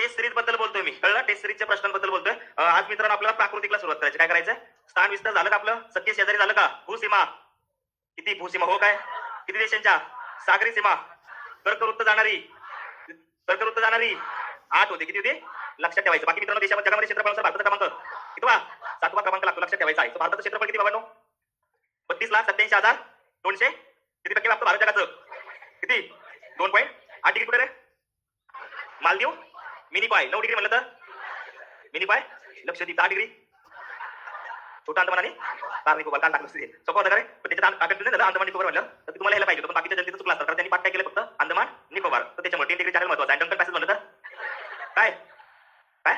Taste series बद्दल बोलतोय मी, कळलं? टेस्ट सिरीजच्या प्रश्नांबद्दल बोलतोय. आज मित्रांनो आपल्याला प्राकृतिकला सुरुवात करायची. काय करायचंय? स्थान विस्तार झालं का आपलं? सख्य शेजारी झालं का? भूसीमा किती? भूसीमा हो काय? किती देशांच्या? सागरी सीमा. कर्कवृत्त जाणारी 8 होते. किती होते? लक्षात ठेवायचं. बाकी मित्रांनो देशामध्ये जगामध्ये क्षेत्रफळानुसार भारताचा क्रमांक कितवा? 7वा क्रमांक लागतो. लक्षात ठेवायचा आहे. भारताचं क्षेत्रफळ किती बाबांनो? 32,87,200. किती टक्के लागतो भारत जगाचं? किती? 2.8 डिग्री. कुठे रे? मालदीव मिनी पाय 9 डिग्री म्हणलं तर मिनी पाय. लक्षद्वीप 10 डिग्री. छोटा अंदमान आणि कार निकोबार काल टाकलं असते सोपं होतं का रे? पण त्याच्यात टाकलं नाही अंदमान निकोबार म्हणलं तर तुम्हाला यायला पाहिजे. पण बाकीच्या जनतेचं चुकलं असतं कारण त्यांनी पाठ काय केलं फक्त अंदमान निकोबार. तर त्याच्यामुळे 10 डिग्री चॅनल महत्वाचा आहे. डंकन पॅसेज म्हणलं तर काय काय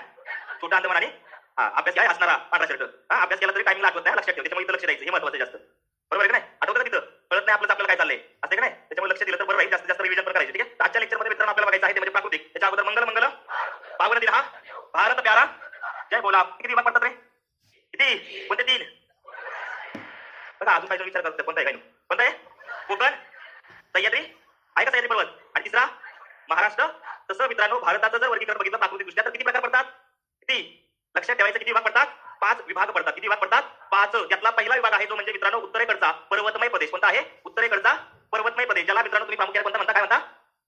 छोटा अंदमान आणि अभ्यास काय असणारा पांढरा शर्ट. अभ्यास केला तरी टाइमिंग आठवत नाही. लक्षात ठेव. त्याच्यामुळे इथं लक्ष द्यायचं. हे महत्वाचं जास्त. बरोबर आहे का नाही? आठवतं का तिथं? कळत नाही आपल्याला काय चाललंय असं काय नाही. त्याच्यामुळे लक्ष दिलं तर बरोबर आहे. जास्तीत जास्त रिव्हिजन पण करायचं. ठीक आहे. आजच्या लेक्चरमध्ये मित्रांनो आपल्याला बघायचं आहे ते म्हणजे प्राकृतिक. त्याच्या अगोदर मंगल पावन दिन. भारत प्यारा जय बोला. किती विभाग पडतात रे? किती? कोणते 3? बघा अजून काय विचार करतो. कोणता आहे काय? कोणता आहे? कोकण, सह्याद्री आहे का? सह्याद्री पर्वत. आणि तिसरा महाराष्ट्र. तसं मित्रांनो भारताचं जर वर्गीकरण बघितलं प्राकृतिक दृष्ट्या तर किती प्रकार पडतात? किती? लक्षात ठेवायचं. किती विभाग पडतात? 5 विभाग पडतात. किती विभाग पडतात? 5. त्यातला पहिला विभाग आहे जो म्हणजे मित्रांनो उत्तरेकडचा पर्वतमय प्रदेश. कोणता आहे? उत्तरेकडचा पर्वतमय प्रदेश. ज्याला मित्रांनो तुम्ही प्रामुख्याने कोणता म्हणता? काय म्हणता?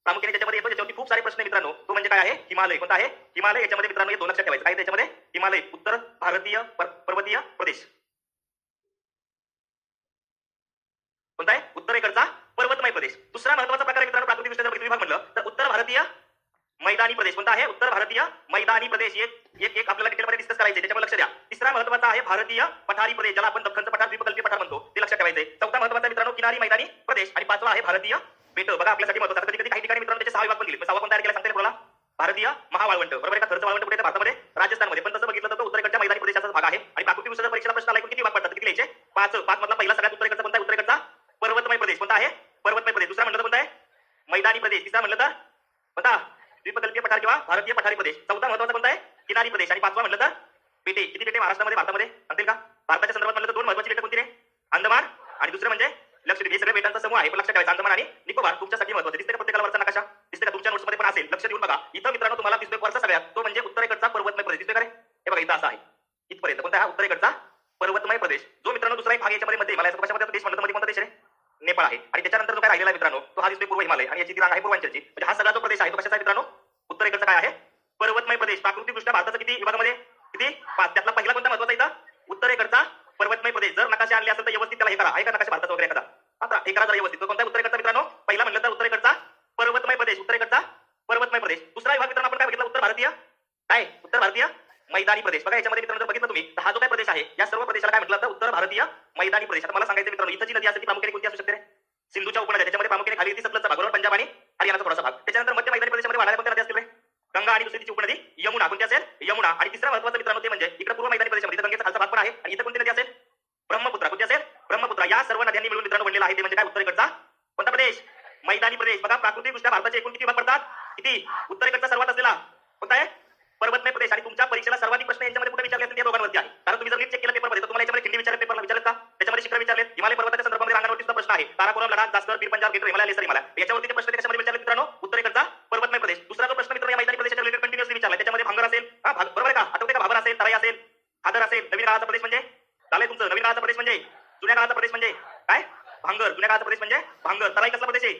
प्रामुख्याने त्याच्यामध्ये येतो ज्याच्यावरती खूप सारे प्रश्न मित्रांनो तो म्हणजे काय आहे? हिमालय. कोणता आहे? हिमालय. याच्यामध्ये मित्रांनो येतो. लक्षात ठेवायचं. काय त्याच्यामध्ये? हिमालय उत्तर भारतीय पर्वतीय प्रदेश. कोणता आहे? उत्तरेकडचा पर्वतमय प्रदेश. दुसरा महत्वाचा प्रकार मित्रांनो प्राकृतिक दृष्ट्या विभाग म्हणलं तर उत्तर भारतीय मैदानी प्रदेश. कोणता आहे? उत्तर भारतीय मैदानी प्रदेश. एक आपल्याला डिटेलमध्ये डिस्कस करायचे. त्याच्यावर लक्ष द्या. तिसरा महत्वाचा आहे भारतीय पठारी प्रदेश ज्याला आपण दख्खनचं पठार द्वीपकल्पीय पठार म्हणतो. ते लक्षात ठेवायचे. चौथा महत्वाचा मित्रांनो किनारी मैदानी प्रदेश. आणि 5वा आहे भारतीय बेट. बघा आपल्यासाठी महत्वाचं. कधी काही ठिकाणी मित्रांनो त्याचे 6 विभाग पण दिले. 6वा कोण तयार केला सांगता येईल तुम्हाला? भारतीय महावाळवंट. बरोबर आहे का? थरचं वाळवंट कुठे? भारतामध्ये राजस्थानमध्ये. पण तसं बघितलं तर तो उत्तरेकडच्या मैदानी प्रदेशाचा भाग आहे. आणि प्राकृतिक दृष्ट्या परीक्षेला प्रश्न आला किती विभाग पडतात? किती लिहायचे? 5. 5 मधला पहिला सगळ्यात उत्तरेकडचा कोणता? उत्तरेकडचा पर्वतमय प्रदेश. कोणता आहे? पर्वतमय प्रदेश. दुसरा म्हणलं तर कोणता आहे? मैदानी प्रदेश. तिसरा म्हणलं तर कोणता? द्वीपकल्पीय पठार किंवा भारतीय पठारी प्रदेश. चौथा महत्वाचा कोणता आहे? किनारी प्रदेश. आणि 5वा म्हणलं तर बेटे. किती बेटे महाराष्ट्रामध्ये भारतामध्ये सांगतील का? भारताच्या संदर्भात म्हणलं तर 2 महत्वाची बेटे कोणती रे? अंदमान आणि दुसरं म्हणजे लक्षद्वीप. हे सगळे बेटांचा समूह आहे. पण लक्षात ठेवायचं अंदमान आणि निकोबार तुमच्यासाठी महत्वाचे. दिसते का प्रत्येकाला वरचा नकाशा? दिसते का? तुमच्या नोट्समध्ये पण असेल. लक्ष देऊन बघा. इथं मित्रांनो तुम्हाला दिसतोय वरचा सगळ्यात तो म्हणजे उत्तरेकडचा पर्वतमय प्रदेश. दिसतोय का रे? हे बघा इथं असं आहे. इथपर्यंत कोणता आहे? उत्तरेकडचा पर्वतमय प्रदेश. जो मित्रांनो दुसरा एक भाग याच्यामध्ये मध्ये हिमालयाचा कशामध्ये देश म्हणलं तर मध्ये कोणता देश रे? नेपाळ आहे. आणि त्याच्यानंतर जो काय राहिलेला आहे मित्रांनो तो हा दिसतोय पूर्व हिमालय. आणि याची ती रांग आहे पूर्वांचलची. म्हणजे हा सगळा जो प्रदेश आहे तो कशाचा आहे मित्रांनो? उत्तरेकडचा काय आहे? पर्वतमय प्रदेश. प्राकृतिक दृष्ट्या भारताचा किती विभागामध्ये? किती? 5. त्यातला पहिला कोणता महत्वाचा इथं? उत्तरेकडचा पर्वतमय प्रदेश. जर नकाशे आणले असेल तर व्यवस्थित त्याला हे करा. आहे का नकाशा भारताचा वगैरे एखादा? आता हे करा जरा व्यवस्थित. तो कोणता उत्तरेकडचा मित्रांनो? पहिला म्हणलं तर उत्तरेकडचा पर्वतमय प्रदेश. उत्तरेकडचा पर्वतमय प्रदेश. दुसरा विभाग मित्रांनो आपण काय बघितला? उत्तर भारतीय काय? उत्तर भारतीय मैदानी प्रदेश. बघा याच्यामध्ये मित्रांनो जर बघितलं तुम्ही तर हा जो काय प्रदेश आहे या सर्व प्रदेशाला काय म्हटलं तर उत्तर भारतीय मैदानी प्रदेश. आता मला सांगायचं मित्रांनो इथं जी नदी असते ती प्रामुख्याने कोणती असू शकते रे? सिंधूच्या उपनद्या. त्याच्यामध्ये प्रामुख्याने खाली येते सतलजचा भाग. बरोबर? पंजाब आणि हरियाणाचा थोडासा भाग. त्याच्यानंतर मध्य मैदानी प्रदेशामध्ये वाढायला कोणत्या नदी असतील रे? गंगा आणि दुसरी तिची उपनदी यमुना. कोणती असेल? यमुना. आणि तिसरा महत्वाचा मित्रांनो ते म्हणजे इकडे पूर्व मैदानी प्रदेशामध्ये गंगेचा खालचा भाग पण आहे. आणि इथं कोणती नदी असेल? ब्रह्मपुत्रा. कोणती असेल? ब्रह्मपुत्रा. या सर्व नद्यांनी मिळून मित्रांनो बनलेला आहे ते म्हणजे काय? उत्तरेकडचा कोणता प्रदेश? मैदानी प्रदेश. बघा प्राकृतिक दृष्ट्या भारताचे एकूण किती विभाग पडतात? किती? उत्तरेकडचा सर्वात असलेला कोणता आहे? पर्वतमय प्रदेश. आणि तुमच्या परीक्षेला सर्वाधिक प्रश्न यांच्यामध्ये कुठे विचारले असतील? या दोघांवरती आहे. कारण तुम्ही जर नीट चेक केलं पेपरमध्ये तर तुम्हाला याच्यामध्ये खिंडी विचारले पेपरला विचारलेत का? त्याच्यामध्ये शिखर विचारलेत. हिमालय पर्वताच्या संदर्भामध्ये रांगांवरती सुद्धा प्रश्न आहे. काराकोरम, लडाख, जास्कर, पीर पंजाब, गेटर, हिमालय, लेसर हिमालय. याच्यावरती ते प्रश्न कशामध्ये विचारले मित्रांनो? उत्तरेकडचा पर्वतमय प्रदेश. दुसरा जो प्रश्न मित्रांनो या मैदानी प्रदेशाच्या रिलेटेड कंटिन्युअसली विचारला. त्याच्यामध्ये भांगर असेल. बरोबर आहे का? आठवते का? भाबर असेल, तराई असेल, खादर असेल. नवीन काळाचा प्रदेश म्हणजे झालंय तुमचं. नवीन काळाचा प्रदेश म्हणजे जुन्या काळाचा प्रदेश म्हणजे काय? भांगर. जुन्या काळाचा प्रदेश म्हणजे भांगर. तराई कसला प्रदेश आहे?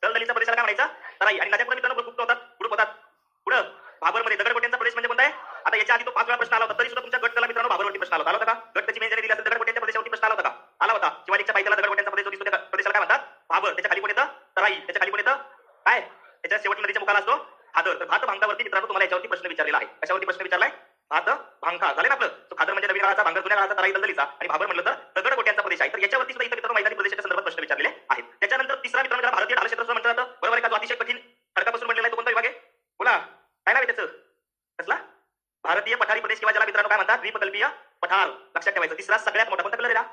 दलदलीचा प्रदेशाला काय म्हणायचा? तराई. आणि नद्या पण मित्रांनो गुप्त होतात. कुठं होतात? पुढं भाबरमध्ये. दगडकोट्यांचा प्रदेश म्हणजे कोणता आहे? आता याच्या आधी तो 5 वेळा प्रश्न आला होता तरी सुद्धा तुमच्या गटला मित्रांनो भाबरवरती प्रश्न आला होता का? गट त्याची मेन दिली असेल दगडकोट्यांच्या प्रदेशावरती प्रश्न आला होता का? आला होता. शिवाजीच्या पायथ्याला दगडकोट्यांचा प्रदेश दिसतो त्या प्रदेशाला काय म्हणतात? भाबर. त्याच्या खाली कोण येतं? तराई. त्याच्या खाली कोण येतं? काय? त्याच्या शेवटच्या नदीच्या मुखाला असतो खादर. तर भात भांगावरती मित्रांनो तुम्हाला याच्यावरती प्रश्न विचारलेला आहे. कशावरती प्रश्न विचारलाय? भात भांगा. झाले ना आपलं? तो खादर म्हणजे नवीन काळाचा, भांगर जुन्या काळाचा, तराई दलदलीचा आणि भाबर म्हणलं तर दगडकोट्यांचा प्रदेश आहे. तर याच्यावरती सुद्धा इथं मित्रांनो मैदानी प्रदेशाच्या संदर्भात प्रश्न विचारलेले आहेत. त्याच्यानंतर तिसरा मित्रांनो ज्याला भारतीय ढाल क्षेत्र म्हटलं जातं. बरोबर आहे का? जो अतिशय कठीण खडकापासून बनलेला आहे तो कोणता विभाग आहे? बोला काय नाव आहे त्याचं? कसला? भारतीय पठारी प्रदेश किंवा ज्याला मित्रांनो काय म्हणतात? द्वीपकल्पीय पठार. लक्षात ठेवायचं. तिसरा सगळ्यात मोठा कोणता कलर आहे?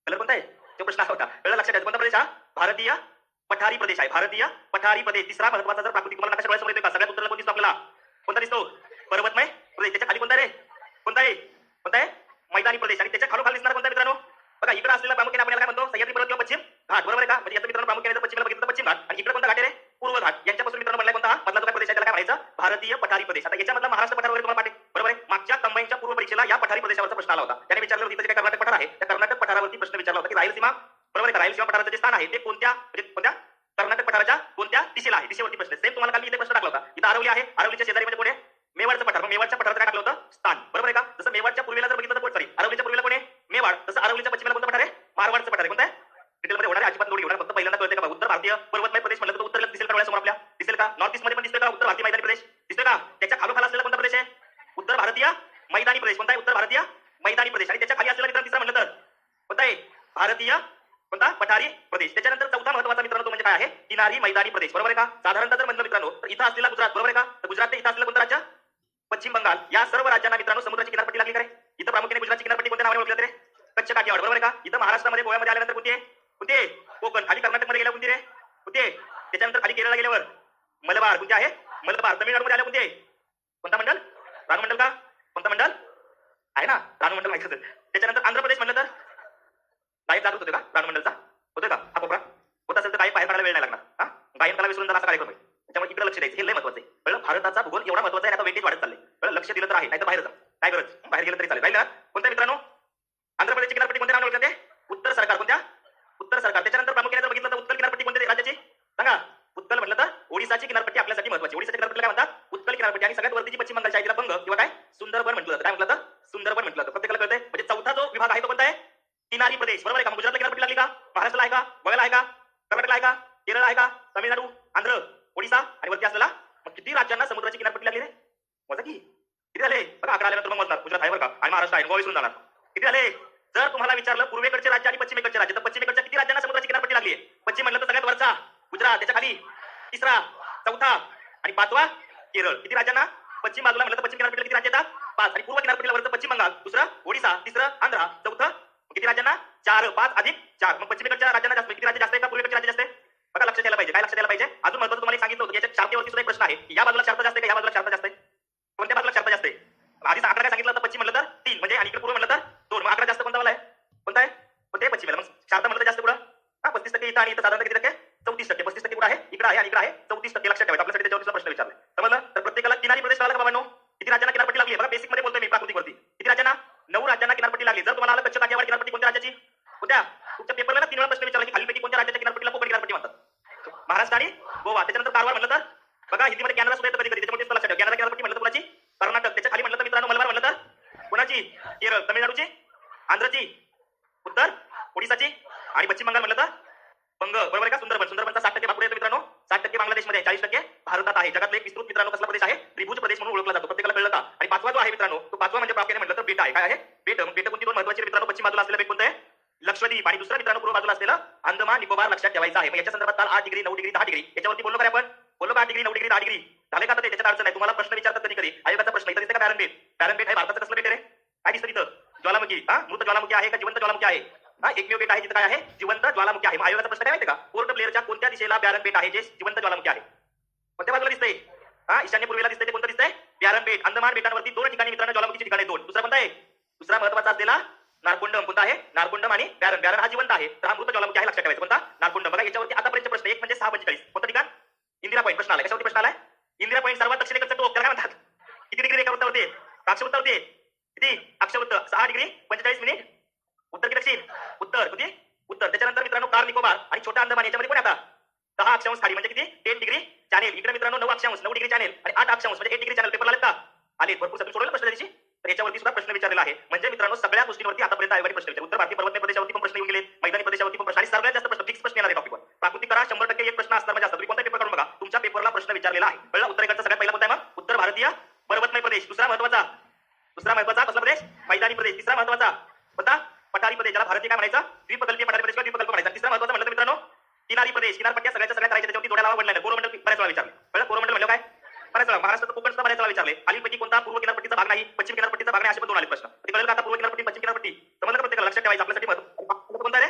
कलर कोणता आहे? तो प्रश्न होता. कळलं? लक्षात ठेवायचं. कोणता प्रदेश हा? भारतीय पठारी प्रदेश आहे. भारतीय पठारी प्रदेश. तिसरा महत्वाचा जर प्राकृतिक तुम्हाला नकाशा डोळ्यासमोर येतोय का? सगळ्यात उत्तराला कोण दिसतो आपल्याला? कोणता दिसतो? पर्वतमय प्रदेश. त्याच्या खाली कोणता रे? कोणता आहे? कोणता आहे? मैदानी प्रदेश. आणि त्याच्या खालोखाल दिसणार कोणता मित्रांनो? बघा इकडे असलेला प्रामुख्याने आपण काय म्हणतो? सह्याद्री पर्वत किंवा पश्चिम घाट. बरोबर आहे का? म्हणजे याचा मित्रांनो प्रामुख्याने पश्चिमेला बघितलं तर पश्चिम घाट. आणि इकडे कोणता घाट आहे रे? पूर्व घाट यांच्यापासून मित्रांनो म्हणलाय कोणता मधला जो काय प्रदेश आहे त्याला काय म्हणायचं भारतीय पठारी प्रदेश. आता याच्यामधला महाराष्ट्र पठार वगैरे तुम्हाला पाठे बरोबर आहे. मागच्या कंबाईनच्या पूर्व परीक्षेला या पठारी प्रदेशावरचा प्रश्न आला होता. त्याने विचारलं होतं जे काय कर्नाटक पठार आहे त्या कर्नाटक पठारावरती प्रश्न विचारला होता की रायलसीमा बरोबर आहे रायलसीमा पठाराचं जे स्थान आहे ते कोणत्या कर्नाटक पठाराच्या कोणत्या दिशेला आहे दिशेवरती प्रश्न. सेम तुम्हाला काल मी इथे प्रश्न टाकला होता. इथं आरवली आहे आरवलीच्या शेजारी म्हणजे कोण आहे मेवाडचं पठार. मेवाडच्या पठाराचं काय टाकलं होतं स्थान बरोबर आहे का. जसं मेवाडच्या पूर्वेला जर बघितलं तर सॉरी आरवलीच्या पूर्वेला कोण आहे मेवाड तसं आरवलीच्या पश्चिमेला कोणतं पठार आहे मारवाडचं पठार आहे. कोणतं आहे डिटेलमध्ये होणार आहे अजिबात लोड होणार फक्त पहिल्यांदा कळते का उत्तर भारतीय पर्वतमय प्रदेश म्हणलं तर उत्तरेला दिसेल का डोळ्यासमोर आपल्या दिसेल का. नॉर्थ ईस्ट मध्ये पण दिसतोय का उत्तर भारतीय मैदानी प्रदेश दिसतोय का. त्याच्या खालोखाल असलेला कोणता प्रदेश आहे उत्तर भारतीय मैदानी प्रदेश. कोणता आहे उत्तर भारतीय मैदानी प्रदेश. आणि त्याच्या खाली असलेला मित्रांनो तिसरा म्हणलं तर कोणता आहे भारतीय कोणता पठारी प्रदेश. त्याच्यानंतर चौथा महत्वाचा मित्रांनो तो म्हणजे काय आहे किनारी मैदानी प्रदेश बरोबर आहे का. साधारणतः जर म्हणलं मित्रांनो तर इथं असलेला गुजरात बरोबर आहे का. तर गुजरात ते इथं असलेलं कोणतं राज्य पश्चिम बंगाल या सर्व राज्यांना मित्रांनो समुद्राची किनारपट्टी लागली काय. इथं प्रामुख्याने गुजरातची किनारपट्टी कोणत्या नावाने ओळखली जाते कच्छ काठियावाड बरोबर आहे का. इथं महाराष्ट्रामध्ये गोव्यामध्ये आल्यानंतर कोणती आहे कोणती आहे कोकण. खाली कर्नाटकमध्ये गेल्या कोणती रे कोणती आहे. त्याच्यानंतर खाली केरळला गेल्यावर मलबार कोणती आहे मलबार. तमिळनाडूमध्ये आल्या कोणती आहे कोणता मंडल रानमंडल का कोणता मंडल आहे ना रानमंडल माहिती असेल. त्याच्यानंतर आंध्र प्रदेश म्हणलं तर गायब जात होते का रानमंडलचा होतोय का हा कोपरा होत असेल तर काय बाहेर काढायला वेळ नाही लागणार. हा गायब त्याला विसरून असा कार्यक्रम आहे. त्याच्यामुळे इकडे लक्ष द्यायचं हे लय महत्वाचं आहे. कळलं भारताचा भूगोल एवढा महत्वाचा आहे आता वेटेज वाढत चालले. कळलं लक्ष दिलं तर आहे नाही तर बाहेर जा काय गरज बाहेर गेलं तरी चालेल. राहिलं कोणत्या मित्रांनो आंध्र प्रदेशची किनारपट्टी कोणत्या नावाने ओळखली जाते उत्तर सरकार. कोणत्या उत्तर सरकार. त्याच्यानंतर प्रामुख्याने जर बघितलं तर उत्तर किनारपट्टी कोणत्या राज्याची सांगा. उत्कल म्हटलं तर ओडिसाची किनारपट्टी आपल्यासाठी महत्वाची. ओडिसाची किनारपट्टीला काय म्हणतात उत्कल किनारपट्टी. आणि सगळ्यात वरतीची पश्चिम बंगालच्या आहे तिला बंग किंवा काय सुंदरबन म्हटलं जातं. काय म्हटलं तर सुंदरबन म्हटलं जातं. प्रत्येकाला कळतंय. म्हणजे चौथा जो विभाग आहे तो कोणता आहे किनारी प्रदेश बरोबर आहे का. गुजरातला किनारपट्टी लागली का महाराष्ट्राला आहे का गोव्याला आहे का कर्नाटकला आहे का केरळ आहे का तामिळनाडू आंध्र ओडिसा आणि वरती असलेला मग किती राज्यांना समुद्राची किनारपट्टी लागली रे मजा की किती झाले बघा. अकरा आल्यानंतर मग मोजणार गुजरात आहे बरं का आणि महाराष्ट्र आहे गोवा विसरून जाणार किती झाले. जर तुम्हाला विचारलं पूर्वेकडचे राज्य आणि पश्चिमेकडचे राज्य तर पश्चिमेकडच्या किती राज्यांना समुद्राची किनारपट्टी लागली आहे. पश्चिम म्हणलं तर सगळ्यात वरचा गुजरात त्याच्या खाली तिसरा चौथा आणि पाचवा केरळ. किती राज्यांना पश्चिम बाजूला म्हणलं तर पश्चिम किनारपट्टीला किती राज्य येतात 5 आणि पूर्व किनारपट्टीला वरचं पश्चिम बंगाल दुसरं ओडिसा तिसरं आंध्र चौथं किती राज्यांना 4 5 अधिक 4 मग पश्चिमेकडच्या राज्यांना जास्त किती राज्य जास्त आहे का पूर्वेकडचे राज्य जास्त आहे बघा. लक्ष द्यायला पाहिजे काय लक्ष द्यायला पाहिजे. अजून महत्त्वाचं तुम्हाला सांगितलं होतं याच्या शार्पवरती सुद्धा एक प्रश्न आहे की या बाजूला शार्प जास्त आहे का या बाजूला शार्प जास्त आहे कोणत्या बाजूला शार्प जास्त आहे. आधी 11 काय सांगितलं तर पश्चिम म्हणलं तर 3 म्हणजे आणि इकडे पूर्व म्हणलं तर 2 मग 11 जास्त कोणता वाला आहे कोणता आहे कोणते पश्चिमेला मग शार्प म्हणलं तर जास्त पुढं हा 35% इथं आणि इथं साधारणतः किती टक्के 34% 35% कुठं आहे इकडे आहे आणि इकडे आहे 34% लक्षात ठेवायचं. आपल्यासाठी त्याच्यावरचा प्रश्न विचारलाय समजलं. तर प्रत्येकाला किनारी प्रदेश कळाला का बाबांनो किती राज्यांना किनारपट्टी लागली बघा. बेसिक मध्ये बोलतोय मी प्राकृतिकवरती किती राज्यांना 9 राज्यांना किनारपट्टी लागली. जर तुम्हाला आलं कच्छ काठियावाड किनारपट्टी कोणत्या राज्याची कोणत्या तुमच्या पेपरला 3 वेळा प्रश्न विचारला की खालीपैकी कोणत्या राज्याच्या किनारपट्टीला कोकण किनारपट्टी म्हणतात महाराष्ट्र आणि गोवा. त्याच्यानंतर कारवार म्हणलं तर बघा हिंदीमध्ये कॅनडा सुद्धा येतं कधी कधी त्याच्यामुळे लक्षात ठेवा. कॅनडा किनारपट्टी म्हणलं तर कोणाची कर्नाटक. त्याच्या खाली म्हणलं तर मित्रांनो मलबार म्हणलं तर कोणाची केरळ तमिळनाडूची आंध्रची उत्तर ओडिसाची आणि पश्चिम बंगाल म्हणलं तर बंग बरोबर का. सुंदरबन सुंदरबनचा 60% भाग येतो मित्रांनो 60% बांगलादेशमध्ये 40% भारतात आहे. जगातला एक विस्तृत मित्रांनो कसला प्रदेश आहे त्रिभुज प्रदेश म्हणून ओळखला जातो. प्रत्येकाला कळलं का. आणि पाचवा जो आहे मित्रांनो तो पाचवा म्हणजे प्रामुख्याने म्हटलं तर बेट आहे. काय आहे बेट. मग बेट कोणती दोन महत्वाची मित्रांनो पश्चिम बाजूला असलेलं बेट कोणतं आहे लक्षद्वीप आणि दुसरं मित्रांनो पूर्व बाजूला असलेलं अंदमान निकोबार लक्षात ठेवायचं आहे. मग याच्या संदर्भात काल 8 डिग्री 9 डिग्री 10 डिग्री याच्यावरती बोललो का आपण बोललो का 8 डिग्री 9 डिग्री 10 डिग्री झाले का. तर त्याच्यात अडचण आहे तुम्हाला प्रश्न विचारतात कधी कधी आयोगाचा प्रश्न इथं दिसते का बॅरन बेट. बॅरन बेट आहे भारताचं कसलं बेट आहे काय दिसतं तिथं ज्वालामुखी हा मृत ज्वालामुखी आहे का जिवंत ज्वालामुखी आहे हा एकमेव बेट आहे जिथं काय आहे जिवंत ज्वालामुखी आहे. आयोगाचा प्रश्न काय माहिती का पोर्ट ब्लेअरच्या कोणत्या दिशेला बॅरन बेट आहे जे जिवंत ज्वालामुखी आहे कोणत्या बाजूला दिसतंय हा ईशान्य पूर्वेला दिसतंय ते कोणतं दिसतंय बॅरन बेट. अंदमान बेटांवरती 2 ठिकाणी मित्रांनो ज्वालामुखीची ठिकाणे 2. दुसरा कोणता आहे दुसरा महत्वाचा असलेला नारकुंडम कोणता आहे नारकुंडम आणि बॅरन. बॅरन हा जिवंत आहे तर हा मृत ज्वालामुखी आहे लक्षात ठेवायचं कोणता नारकुंडम. बघा याच्यावरती आतापर्यंत प्रश्न एक म्हणजे 6:45 कोणतं ठिकाण इंदिरा पॉईंट प्रश्न आला. कशावरती प्रश्न आलाय इंदिरा पॉईंट सर्वात दक्षिणेकडचा टोक त्याला काय म्हणतात किती डिग्री एका वृत्तावरती अक्षवृत्तावरती किती अक्षवृत्त 6 डिग्री 45 मिनिट उत्तर की दक्षिण उत्तर किती उत्तर. त्याच्यानंतर मित्रांनो कार निकोबार आणि छोटा अंदमान याच्यामध्ये कोण आता 10 अक्षांश खाली म्हणजे किती 10 डिग्री चॅनेल. इकडे मित्रांनो 9 अक्षांश 9 डिग्री चॅनेल आणि 8 अक्षांश म्हणजे 8 डिग्री चॅनेल. पेपर आलेत का आले भरपूर सगळं सोडवलं प्रश्न त्याची. तर याच्यावरती सुद्धा प्रश्न विचारलेला आहे. म्हणजे मित्रांनो सगळ्या गोष्टींवरती आतापर्यंत आयोगाने प्रश्न विचारले. उत्तर भारतीय पर्वतमय प्रदेशावरती पण प्रश्न येऊन गेले मैदानी प्रदेशावरती पण प्रश्न आणि सगळ्यात जास्त प्रश्न फिक्स प्रश्न येणार आहे टॉपिकवर. प्राकृतिक करा 100% एक प्रश्न असणार म्हणजे असतात. तुम्ही कोणता पेपर करून बघा तुमच्या पेपरला प्रश्न विचारलेला आहे. कळलं. उत्तरेकडचा सगळ्यात पहिला कोणता आहे मग उत्तर भारतीय पर्वतमय प्रदेश. दुसरा महत्वाचा कसला प्रदेश मैदानी प्रदेश. तिसरा महत्वाचा कोणता पठारी प्रदेश ज्याला भारतीय काय म्हणायचं द्वीपकल्पीय पठारी प्रदेश किंवा द्वीपकल्प म्हणायचा. तिसरा महत्वाचा म्हणलं मित्रांनो किनारी प्रदेश. किनारपट्ट्या सगळ्याच्या सगळ्या करायच्या त्याच्यावरती जोड्या लावा बनलाय. कोरोमंडल बऱ्याच वेळा विचारले. कळलं. कोरोमंडल म्हणजे काय बऱ्याच वेळा महाराष्ट्राचं कोकण सुद्धा बऱ्याच वेळा विचारले. खालीलपैकी कोणता पूर्व किनारपट्टीचा भाग नाही पश्चिम किनारपट्टीचा भाग नाही असे पण 2 आले प्रश्न. ते कळलं का आता पूर्व किनारपट्टी पश्चिम किनारपट्टी समजलं का प्रत्येकाला लक्षात ठेवायचं आपल्यासाठी महत्त्व कोणता रे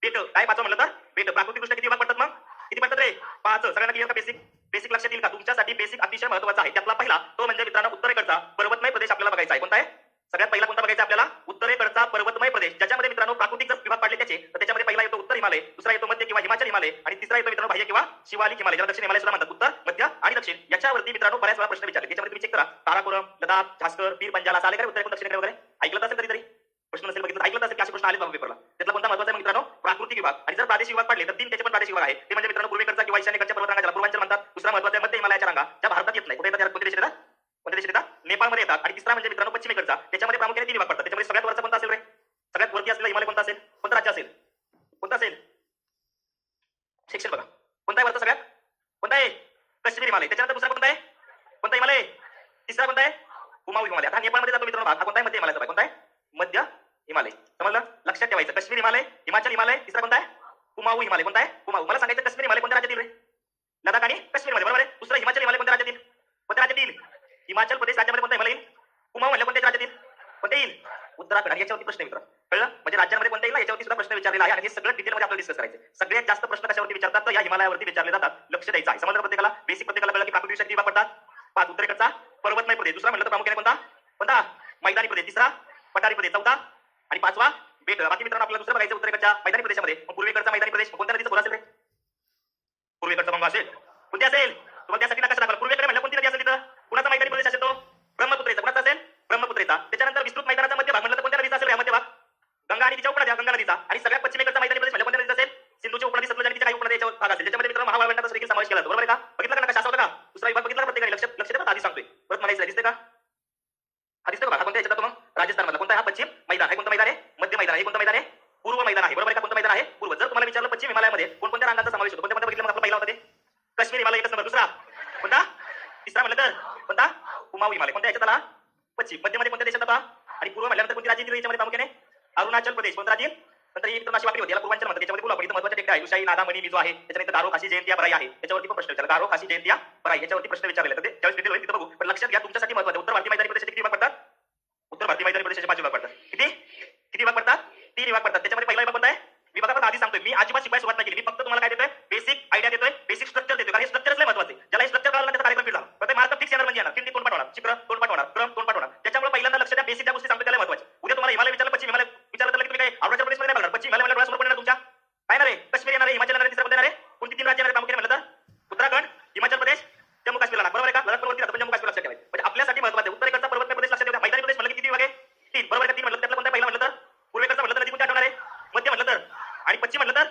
बेट. काय पाचवा म्हणलं तर बेट. प्राकृतिक दृष्ट्या किती भाग पडतात मग किती पडतात रे 5. सगळ्यांना क्लिअर का बेसिक लक्षात येईल का तुमच्यासाठी बेसिक अतिशय महत्वाचा आहे. त्यातला पहिला तो म्हणजे मित्रांनो उत्तरेकडचा पर्वतमय प्रदेश आपल्याला बघायचा आहे. कोणता आहे सगळ्यात पहिला कोणता बघायचा आपल्याला उत्तरेकडचा पर्वतमय प्रदेश ज्याच्यामध्ये मित्रांनो प्राकृतिक जर विभाग पाडले त्याचे तर त्याच्यामध्ये पहिला येतो उत्तर हिमालय, दुसरा येतो मध्य किंवा हिमाचल हिमालय आणि तिसरा येतो मित्रांनो बाह्य किंवा शिवालिक हिमालय, ज्याला दक्षिण हिमालय सुद्धा म्हणतात. उत्तर, मध्य आणि दक्षिण याच्यावरती मित्रांनो बऱ्याच वेळा प्रश्न विचारले. त्याच्यामध्ये तुम्ही चेक करा, काराकोरम, लडाख, झास्कर, पीर पंजाला असं आले का उत्तर एकूण दक्षिणेकडे वगैरे? ऐकलं असेल कधीतरी प्रश्न नसेल बघितलं, ऐकलं असेल की असे प्रश्न आले बाबा पेपरला. त्यातला कोणता महत्वाचा आहे मित्रांनो? प्राकृतिक विभाग. आणि जर प्रादेशिक विभाग पडले तर 3 त्याचे पण प्रादेशिक विभाग आहे. ते म्हणजे मित्रांनो पूर्वेकडचा किंवा ईशान्येकडच्या पर्वतरांगा ज्याला पूर्वांचल म्हणतात. दुसरा महत्वाचा आहे मध्य हिमालयाच्या रांगा, ज्या भारतात येत नाही. कुठे येतात? कोणत्या देशात येतात? कोणत्या देशात येतात? नेपाळमध्ये येतात. आणि तिसरा म्हणजे मित्रांनो पश्चिमेकडचा, त्याच्यामध्ये प्रामुख्याने 3 विभाग पडतात. त्याच्यामध्ये सगळ्यात वरचा कोणता असेल रे? सगळ्यात वरती असलेला हिमालय कोणता असेल? कोणतं राज्य असेल? कोणतं असेल? सेक्शन बघा, कोणता आहे वरचा सगळ्यात? कोणता आहे? काश्मीर हिमालय. त्याच्यानंतर दुसरा कोणता आहे? कोणता हिमालय? तिसरा कोणता आहे? कुमाऊ हिमालय. आता नेपाळमध्ये जातो मित्रांनो भाग, हा कोणता आहे? मध्य हिमालयाचा भाग. कोणता आहे? मध्य हिमालय. समजलं? लक्षात ठेवायचं. काश्मीर हिमालय, हिमाचल हिमालय, तिसरा कोणता आहे? कुमाऊ हिमालय. कोणता आहे? कुमाऊ. मला सांगायचं काश्मीर हिमालय कोणत्या राज्यातील रे? लडाख आणि काश्मीर मध्ये, बरोबर आहे. दुसरा हिमाचल हिमालय कोणत्या राज्यातील? कोणत्या राज्यातील? हिमाचल प्रदेश राज्यामध्ये कोणता हिमालय येईल? कुमाऊ म्हणलं कोणत्या राज्यातील? कोणते येईल? उत्तराखंड. आणि याच्यावरती प्रश्न मित्र कळलं? म्हणजे राज्यांमध्ये कोणता येईल याच्यावरती सुद्धा प्रश्न विचारलेला आहे आणि हे सगळं डिटेलमध्ये आपल्याला डिस्कस करायचं. सगळ्यात जास्त प्रश्न कशावरती विचारतात तर या हिमालयावरती विचारले जातात. लक्ष द्यायचं आहे. समजलं प्रत्येकाला? बेसिक प्रत्येकाला कळलं की प्राकृतिक विषयात विभाग पडतात. 5 उत्तरेकडचा पर्वतमय प्रदेश, दुसरा म्हणलं तर प्रामुख्याने कोणता? कोणता? मैदानी प्रदेश, तिसरा पठारी प्रदेश, चौथा आणि 5वा बेट. बाकी मित्रांनो आपल्याला दुसरं बघायचं उत्तरेकडच्या मैदानी प्रदेशामध्ये. मग पूर्वेकडचा मैदानी प्रदेश कोणत्या नदीचा खोरा असेल रे? पूर्वेकडचा गंगा असेल. कोणती असेल? तुम्हाला त्यासाठी नकाशा दाखवला. पूर्वेकडे म्हणलं कोणती नदी असेल तिथं? कुणाचा मैदानी प्रदेश असेल तो? ब्रह्मपुत्रेचा. कुणाचा असेल? ब्रह्मपुत्रेचा. त्याच्यानंतर विस्तृत मैदानाचा मध्य भाग म्हणलं तर कोणत्या नदीचा असेल? या मध्य भाग गंगा आणि तिच्या उपनद्या, गंगा नदीचा. आणि सगळ्यात पश्चिमेकडचा मैदानी प्रदेश म्हणजे कोणत्या नदीचा असेल? सिंधूची उपनदी, सतलज आणि तिच्या काही उपनद्या याच्यावर भाग असेल. त्याच्यामध्ये मित्रांनो महावाळवंटाचा देखील समावेश केला जातो. बरोबर आहे का? बघितलं का नकाशा असा होता का? दुसरा विभाग बघितला का प्रत्येकाने? लक्ष द्या, आधी सांगतोय. परत म्हणायचं दिसते का? हा दिसतो का? हा कोणत्या याच्यात? मग राजस्थान मधला कोणता? हा पश्चिम मैदान आहे. कोणतं मैदान आहे? मध्य मैदान आहे. कोणतं मैदान आहे? पूर्व मैदान आहे. बरोबर आहे का? कोणतं मैदान आहे? पूर्व. जर तुम्हाला विचारलं पश्चिम हिमालयामध्ये कोणत्या रांगांचा समावेश होतो? कोणत्या बघितलं? मग आपला पहिला होता ते काश्मीर हिमालय एकच नंबर. दुसरा कोणता? तिसरा म्हणलं तर कोणता? कुमाऊ हिमालय. कोणत्या याच्यात आला? पश्चिम. मध्यमध्ये कोणत्या देशात होता? आणि पूर्व म्हणल्यानंतर कोणती राज्य याच्यामध्ये प्रामुख्याने? अरुणाचल प्रदेश. कोणतं राज्य? नंतर ही मित्रांनो अशी वाकडी होती, याला पूर्वांचल म्हणतात. त्याच्यामध्ये बोला, पण इथं महत्त्वाचे टेकड्या आहे. उशाई, नादा, मणी, मिजो आहे. त्याच्यानंतर गारो, खासी, जयंतिया, बराई आहे. त्याच्यावरती पण प्रश्न विचारला. गारो, खासी, जयंतिया, बराई याच्यावरती प्रश्न विचारले. तर ते ज्यावेळेस डिटेल होईल तिथं बघू. पण लक्षात घ्या तुमच्यासाठी महत्त्वाचं उत्तर भारतीय मैदानी प्रदेशाचे किती विभाग पडतात? उत्तर भारतीय मैदानी प्रदेशाचे 5 विभाग पडतात. किती विभाग पडतात? 3 विभाग पडतात. त्याच्यामध्ये पहिला विभाग कोणता आहे? विभागाबद्दल आधी सांगतोय मी, अजिबात शिकवायला सुरुवात नाही केली. मी फक्त तुम्हाला काय देतोय? बेसिक आयडिया देतोय, बेसिक स्ट्रक्चर देतोय. कारण हे स्ट्रक्चरच लय महत्त्वाचं आहे. ज्याला हे स्ट्रक्चर कळलं ना त्याचा कार्यक्रम फिट झाला. प्रत्येक मार्क फिक्स येणार म्हणजे येणार. किती तोंड पाठवणार, चित्र तोंड पाठवणार, क्रम तोंड पाठवणार. त्याच्यामुळे पहिल्यांदा लक्ष द्या, बेसिक ज्या गोष्टी सांगतो त्याला महत्त्वाचे. उद्या तुम्हाला हिमालय विचारलं, पश्चिम हिमालय विचारलं तर तुम्ही काय अरुणाचल प्रदेश मध्ये नाही बघणार. पश्चिम हिमालय मला डोळ्यासमोर कोण तुमच्या? काय ना रे? काश्मीर येणार आहे, हिमाचल येणार आहे, तिसरा कोणता येणार आहे? कोणती 3 राज्य येणार आहे प्रामुख्याने म्हणलं तर? उत्तराखंड, हिमाचल प्रदेश, जम्मू काश्मीर, लडाख. बरोबर आहे का? लडाख पर्वती राहतो पण जम्मू काश्मीर लक्षात ठेवायचं. म्हणजे आपल्यासाठी महत्त्वाचं आहे. उत्तरेकडचा पर्वतमय प्रदेश लक्षात ठेवा. मैदानी प्रदेश म्हणलं की किती विभाग आहे? 3. बरोबर का? 3 म्हणलं त्यातला कोणता पहिला म्हणलं तर? पूर्वेकडचा म्हणलं तर नदी कोणती आठवणार आहे? मध्य म्हणलं तर, आणि पश्चिम म्हणलं तर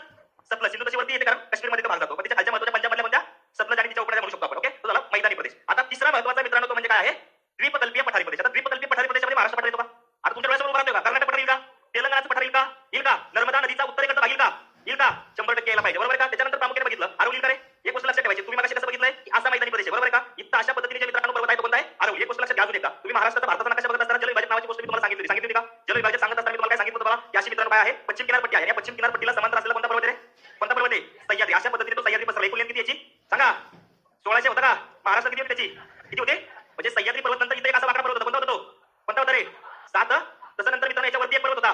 सतलज. सिंधू तशी वरती येते कारण काश्मीरमध्ये तो भाग जातो. पण त्याच्या खालच्या महत्त्वाच्या पंजाबमधल्या कोणत्या? सतलज आणि तिच्या उपनद्या म्हणू शकतो आपण. ओके, तो झाला मैदानी प्रदेश. आता तिसरा महत्त्वाचा मित्रांनो तो म्हणजे काय आहे? द्वीपकल्पीय पठारी प्रदेश. आता द्वीपकल्पीय पठारी प्रदेशामध्ये महाराष्ट्र पठार येतो का? आता तुमच्या डोळ्यासमोर उभा राहतोय का? कर्नाटक पठार येईल का? तेलंगणाचं पठार येईल का? येईल का? नर्मदा नदीचा उत्तरेकडचा भाग येईल का? येईल का? 100% यायला पाहिजे. बरोबर आहे का? त्याच्यानंतर प्रामुख्याने बघितलं आरवली का रे? एक गोष्ट लक्षात ठेवायची. तुम्ही मगाशी कसं बघितलंय की असा मैदानी प्रदेश आहे. बरोबर आहे का? इथं अशा पद्धतीने जे मित्रांनो पर्वत आहे तो कोणता आहे? आरवली. एक गोष्ट लक्षात घ्या अजून एकदा. तुम्ही महाराष्ट्राचा भारताचा नकाशा बघत असताना जलविभाजक नावाची गोष्ट मी तुम्हाला सांगितली होती का? जलविभाजक सांगत असताना मी तुम्हाला काय सांगितलं होतं बघा? याशी मित्रांनो काय आहे? पश्चिम किनारपट्टी आहे. या पश्चिम किनारपट्टीला समांतर असलेला कोणता पर्वत आहे? कोणता पर्वत आहे? सह्याद्री. अशा पद्धतीने तो सह्याद्री पसरला. एकूण लेंथ किती याची सांगा? 1600 होता का? महाराष्ट्र किती होती त्याची? किती होते? म्हणजे सह्याद्री पर्वत नंतर इथे एक असा वाकडा पर्वत होता. कोणता होता तो? कोणता होता रे? 7. तसं नंतर मित्रांनो याच्यावरती एक पर्वत होता.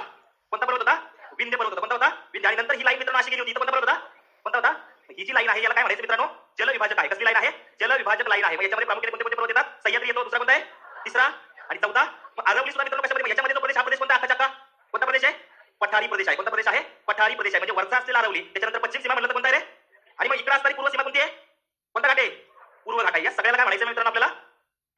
कोणता पर्वत होता? विंध्य पर्वत होता. कोणता होता? विंध्य. आणि नंतर ही लाईन मित्रांनो अशी गेली होती. कोणता पर्वत होता? कोणता होता? ही जी लाईन आहे याला काय म्हणायचं मित्रांनो? जलविभाजक आहे. कसली लाईन आहे? जलविभाजक लाईन आहे. मग याच्यामध्ये प्रामुख्याने कोणते पर्वत येतात? सह्याद्री येतो. दुसरा कोणता आहे? तिसरा आणि चौथा. मग अरवली सुद्धा मित्रांनो कशामध्ये? याच्यामध्ये तो प्रदेश, हा प्रदेश कोणता? अख्खा कोणता प्रदेश आहे? पठारी प्रदेश आहे. कोणता प्रदेश आहे? पठारी प्रदेश आहे. म्हणजे वरचा असलेला अरवली. त्याच्यानंतर पश्चिम सीमा म्हणलं तर कोणता आहे रे? आणि मग इकडे असणारी पूर्व सीमा कोणती आहे? कोणता घाट आहे? पूर्व घाट आहे. या सगळ्याला काय म्हणायचं मित्रांनो? आपल्याला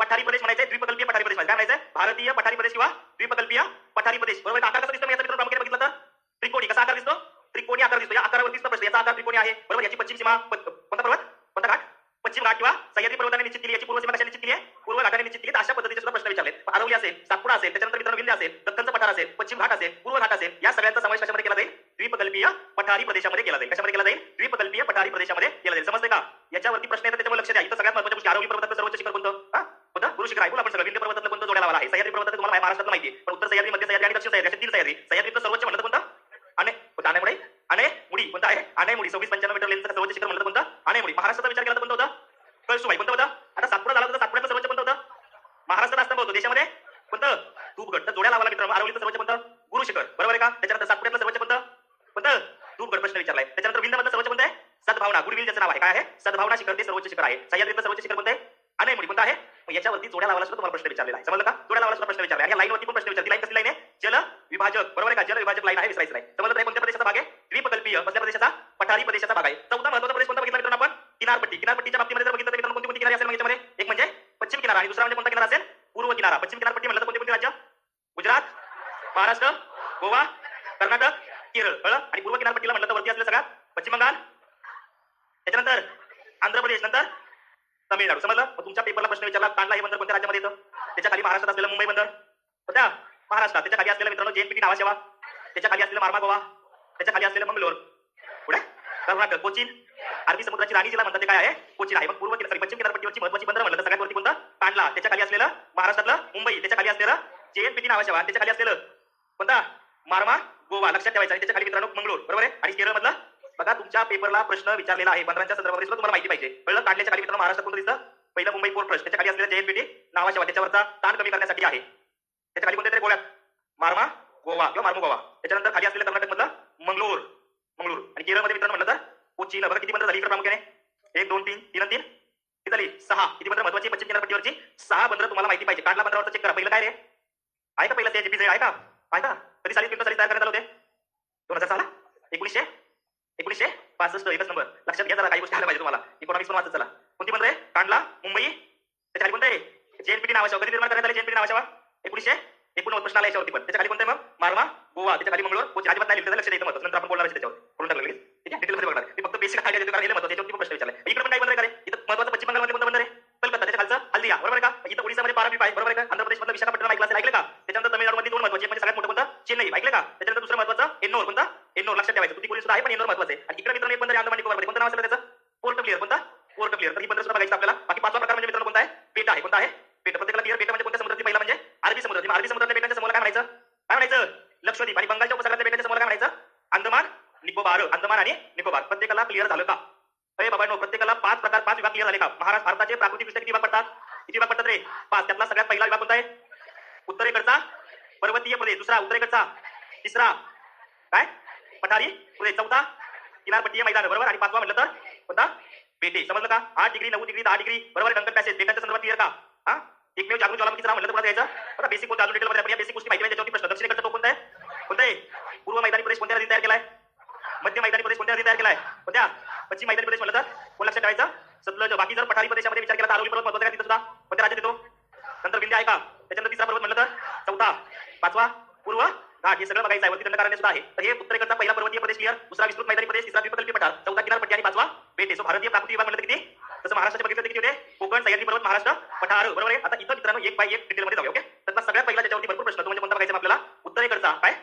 पठारी प्रदेश म्हणायचं. द्वीपकल्पीय पठारी प्रदेश काय म्हणायचं? भारतीय पठारी प्रदेश किंवा द्वीपकल्पीय पठारी प्रदेश. बरोबर. आकार कसा दिसतो? याचा मित्रांनो प्रामुख्याने बघितलं तर त्रिकोणी. कसा आकार दिसतो? त्रिकोणी आकार दिसतो. या आकारावरती प्रश्न. याचा आकार त्रिकोणी आहे. बरोबर. याची पश्चिम सीमा कोणता पर्वत? कोणता घाट? पश्चिम घाट किंवा सह्याद्री पर्वताने निश्चित केली. याची पूर्व सीमा कशाने निश्चित केली आहे? पूर्व घाटाने निश्चित केली. अशा पद्धतीचे सुद्धा प्रश्न विचारले. अरवली असेल, सातपुडा असेल, त्याच्यानंतर मित्रांनो विंध्य असेल, दख्खनचं पठार असेल, पश्चिम घाट असेल, पूर्व घाट असेल, या सगळ्यांचा समावेश कशामध्ये केला जाईल? द्वीपकल्पीय पठारी प्रदेशामध्ये केला जाईल. कशामध्ये केला जाईल? द्वीपकल्पीय पठारी प्रदेशामध्ये केला जाईल. समजते का? याच्यावरती प्रश्न येतात त्याच्यामुळे लक्ष द्या. इथं सगळ्यात महत्त्वाची गोष्ट अरवली पर्वताचं सर्वोच्च शिखर कोणतं? कोणतं? गुरु शिखर आहे. बोला आपण सगळं. विंध्य पर्वतातलं कोणतं जोड्या लावला आहे? सह्याद्री पर्वताचं तुम्हाला महाराष्ट्रात माहिती आहे. पण उत्तर सह्याद्री, मध्य सह्याद्री आणि दक्षिण सह्याद्री अशा 3 सह्याद्री. सह्याद्रीचं सर्वोच्च म्हणलं कोणतं? आनेमुडी. आनेमुडी कोणता आहे? आनेमुडी. 26-95 मीटर लेंथचं सर्वोच्च शिखर म्हणलं कोणतं? आनेमुडी. महाराष्ट्राचा विचार केला तर कोणतं होतं? कळसुबाई. कोणतं होतं? आता सातपुडा झाला तर सातपुड्याचं सर्वोच्च कोणतं होतं? महाराष्ट्रात असताना होतं. देशामध्ये कोणतं? धूपगड. तर जोड्या लावायला मित्रांनो अरवलीचं सर्वोच्च कोणतं? गुरु शिखर. बरोबर आहे का? त्याच्यानंतर सातपुड्यातलं सर्वोच्च कोणतं? कोणतं? धूपगड. प्रश्न विचारलाय. त्याच्यानंतर विंध्यामधलं सर्वोच्च कोणतं आहे? सद्भावना. गुडविल ज्याचं नाव आहे. काय आहे? सद्भावना शिखर ते सर्वोच्च शिखर आहे. सह्याद्रीचं सर्वोच्च शिखर कोणतं आहे? आनेमुडी. कोणतं आहे? मग याच्यावरती जोड्या लावायला सुद्धा तुम्हाला प्रश्न विचारलेला आहे, समजलं का? जोड्या लावायला सुद्धा प्रश्न विचारला आणि या लाईनवरती पण प्रश्न विचारते. लाईन कसली लाईन आहे? जल विभाजक, बरोबर आहे का? जल विभाजक लाईन आहे, विसरायचं नाही. समजलं तर कोणत्या प्रदेशाचा भाग आहे? द्वीपकल्पीय. कसल्या प्रदेशाचा? पठारी प्रदेशाचा भाग आहे. चौथा महत्त्वाचा प्रदेश कोणता बघितला मित्रांनो आपण? किनारपट्टी. किनारपट्टीच्या बाबतीमध्ये जर बघितलं तर मित्रांनो कोणती कोणती किनारे असेल मग याच्यामध्ये? एक म्हणजे पश्चिम किनारा आणि दुसरा म्हणजे कोणता किनारा असेल? पूर्व किनारा. पश्चिम किनारपट्टी म्हणलं तर कोणते कोणते राज्य? गुजरात, महाराष्ट्र, गोवा, कर्नाटक, केरळ, कळलं? आणि पूर्व किनारपट्टीला म्हणलं तर वरती असलेलं सगळ्यात पश्चिम बंगाल, त्याच्यानंतर आंध्र प्रदेश, नंतर तमिळनाडू. समजलं? तुमच्या पेपरला प्रश्न विचारला कांडला हे बंदर कोणत्या राज्यामध्ये येतं? त्याच्या खाली महाराष्ट्रात असलेलं मुंबई बंदर होत्या महाराष्ट्रात, त्याच्या खाली असलेलं मित्रांनो जेएनपीटी नावाशेवा, त्याच्या खाली असलेलं मार्मा गोवा, त्याच्या खाली असलेलं मंगलोर, पुढे कर्नाटक, कोचीन. अरबी समुद्राची राणी जिला म्हणतात ते काय आहे? कोचीन आहे. मग पूर्व पश्चिम किनारपट्टीवरची महत्त्वाची बंदर म्हणलं तर सगळ्यात वरती कोणतं? कांडला, त्याच्या खाली असलेलं महाराष्ट्रातलं मुंबई, त्याच्या खाली असलेलं जेएनपीटी नावाशेवा, त्याच्या खाली असलेलं कोणता? मार्मा गोवा, लक्षात ठेवायचं. आणि त्याच्या खाली मित्रांनो मंगलोर, बरोबर आहे? आणि केरळ मधलं बघा तुमच्या पेपरला प्रश्न विचारलेला आहे, बंदरांच्या संदर्भामध्ये सुद्धा तुम्हाला माहिती पाहिजे, कळलं? कांडल्याच्या खाली मित्रांनो महाराष्ट्रात कोणतं दिसतं? पहिलं मुंबई पोर्ट ट्रस्ट, त्याच्या खाली असलेलं जेएनपीटी नावाशेवा, त्याच्यावरचा ताण कमी करण्यासाठी आहे. त्याच्या खाली कोणत्या तरी गोव्यात मार्मा गोवा किंवा मार्मो गोवा, त्याच्यानंतर खाली असलेलं कर्नाटक मधलं मंगलोर, आणि केरळमध्ये मित्रांनो म्हणलं तर कोचीन. बघा किती बंदर झाली इकडे प्रामुख्याने? 1 2 3 3 3 किती झाली? 6. किती बंदर महत्वाची पश्चिम किनारपट्टीवरची? 6 बंदर तुम्हाला माहिती पाहिजे. कांडला बंदरावरचं चेक करा. पहिलं काय रे? आहे का पहिलं CHPZ आहे का? आहे का? कधी साली तयार करण्यात आले होते? 2006 1965. एकच नंबर. लक्षात घ्या जरा, काही गोष्टी आल्या पाहिजे तुम्हाला. इकॉनॉमिक्स पण वाचत चला. कोणती बंदर आहे? कांडला, मुंबई, त्याच्या खाली कोणतं आहे? जेएनपीटी नावाशेवा. कधी निर्माण करण्यात आले जेएनपीटी नावाशेवा? 1989 प्रश्न आला याच्यावरती पण. त्याच्या खाली कोणतं आहे मग? मार्मा गोवा, त्याच्या खाली मंगलोर, कोचीन. अजिबात नाही लिहिलं, लक्ष द्यायचं महत्त्वाचं. नंतर आपण बोलणार त्याच्यावर करून टाकलं लगेच. ठीक आहे, डिटेल मध्ये बघणार. मी फक्त बेसिक आयडिया देतो कारण हे महत्त्वाचं. याच्यावरती पण प्रश्न विचारले. इकडे पण काय बंदर आहे का रे? इथं महत्त्वाचं पश्चिम बंगालमध्ये कोणतं बंदर आहे? कलकत्ता, त्याच्या खालचं हल्दिया, बरोबर आहे का? इथं ओडिशामध्ये पारादीप आहे, बरोबर आहे का? आंध्र प्रदेशमधलं विशाखापट्टणम ऐकलं असेल, ऐकलं का? त्याच्यानंतर तमिळनाडूमध्ये 2 महत्त्वाचे, म्हणजे सगळ्यात मोठं कोणतं? चेन्नई, ऐकलं का? त्याच्यानंतर दुसरं महत्त्वाचं एन्नोर, कोणता? एन्नोर, लक्षात ठेवायचं. तुतीकोरीन सुद्धा आहे पण एन्नोर महत्त्वाचं आहे. आणि इकडे मित्रांनो एक बंदर आहे अंदमान निकोबारमध्ये, कोणतं नाव असेल त्याचं? पोर्ट ब्लेअर, कोणता? पोर्ट ब्लेअर. तर ही बंदर सुद्धा बघायचं आपल्याला. बाकी पाचवा प्रकार म्हणजे मित्रांनो कोणता आहे? बेटा आहे. कोणता आहे? बेटा. प्रत्येकाला क्लिअर. बेटा म्हणजे कोणत्या समुद्रातील? पहिला म्हणजे अरबी समुद्र. अरबी समुद्रातल्या बेटांच्या समूहाला काय म्हणायचं? काय म्हणायचं? लक्षद्वीप. आणि बंगालच्या उपसागरातल्या बेटांच्या समूहाला काय म्हणायचं? अंदमान निकोबार. अंदमान आणि निकोबार. प्रत्येकाला क्लिअर झालं का? अरे बाबा नो, प्रत्येकाला 5 प्रकार, 5 विभाग क्लिअर झाले का? महाराष्ट्र भारताचे प्राकृतिकदृष्ट्या किती विभाग पडतात? किती विभाग पडतात रे? 5. त्यातला सगळ्यात पहिला विभाग कोणता आहे? उत्तरेकडचा पर्वतीय प्रदेश. दुसरा उत्तरेकडचा. तिसरा काय? पठारी प्रदेश. चौथा किनारपट्टीय मैदान, बरोबर? आणि 5वा म्हटलं तर कोणता? बेटे. समजलं का? 8 डिग्री 9 डिग्री 10 डिग्री, बरोबर? डंकन पॅसेज. बेटांच्या संदर्भात क्लिअर का? हा, एकमेव जागृत ज्वालामुखीचं नाव म्हणलं तर कोणाला द्यायचं? बघा बेसिक कोणतं, अजून डिटेल मध्ये आपण या बेसिक गोष्टी माहिती पाहिजे. त्याच्यावरती प्रश्न. दक्षिणेकडचा तो कोणता आहे? कोणता आहे? पूर्व मैदानी प्रदेश कोणत्या नदीने तयार केलाय? मध्य मैदानी प्रदेश कोणत्या नदीने तयार केलाय? कोणत्या? पश्चिम मैदानी प्रदेश म्हणलं तर कोण लक्षात ठेवायचं? सतलज. बाकी जर पठारी प्रदेशामध्ये विचार केला तर अरावली पर्वत महत्त्वाचा आहे, तिथं सुद्धा कोणत्या राज्यात येतो? नंतर विंध्य आहे का? त्याच्यानंतर तिसरा पर्वत म्हणलं तर चौथा, 5वा पूर्व घाट. हे सगळं बघायचं आहे. वरती दंडकारण्य सुद्धा आहे. तर हे उत्तरेकडचा पहिला पर्वतीय प्रदेश क्लिअर, दुसरा विस्तृत मैदानी प्रदेश, तिसरा द्वीपकल्पीय पठार, चौथा किनारपट्टी आणि 5वा बेटे. सो भारतीय प्राकृतिक विभाग म्हणलं किती? तसं महाराष्ट्राचे बघितलं किती होते? कोकण, सह्याद्री पर्वत, महाराष्ट्र, पठार, बरोबर आहे? आता इथं मित्रांनो 1 बाय 1 डिटेल मध्ये जाऊया. ओके, त्यातला सगळ्यात पहिला त्याच्यावरती भरपूर प्रश्न, तो म्हणजे कोणता बघायचा आपल्याला? उत्तरेकडचा काय?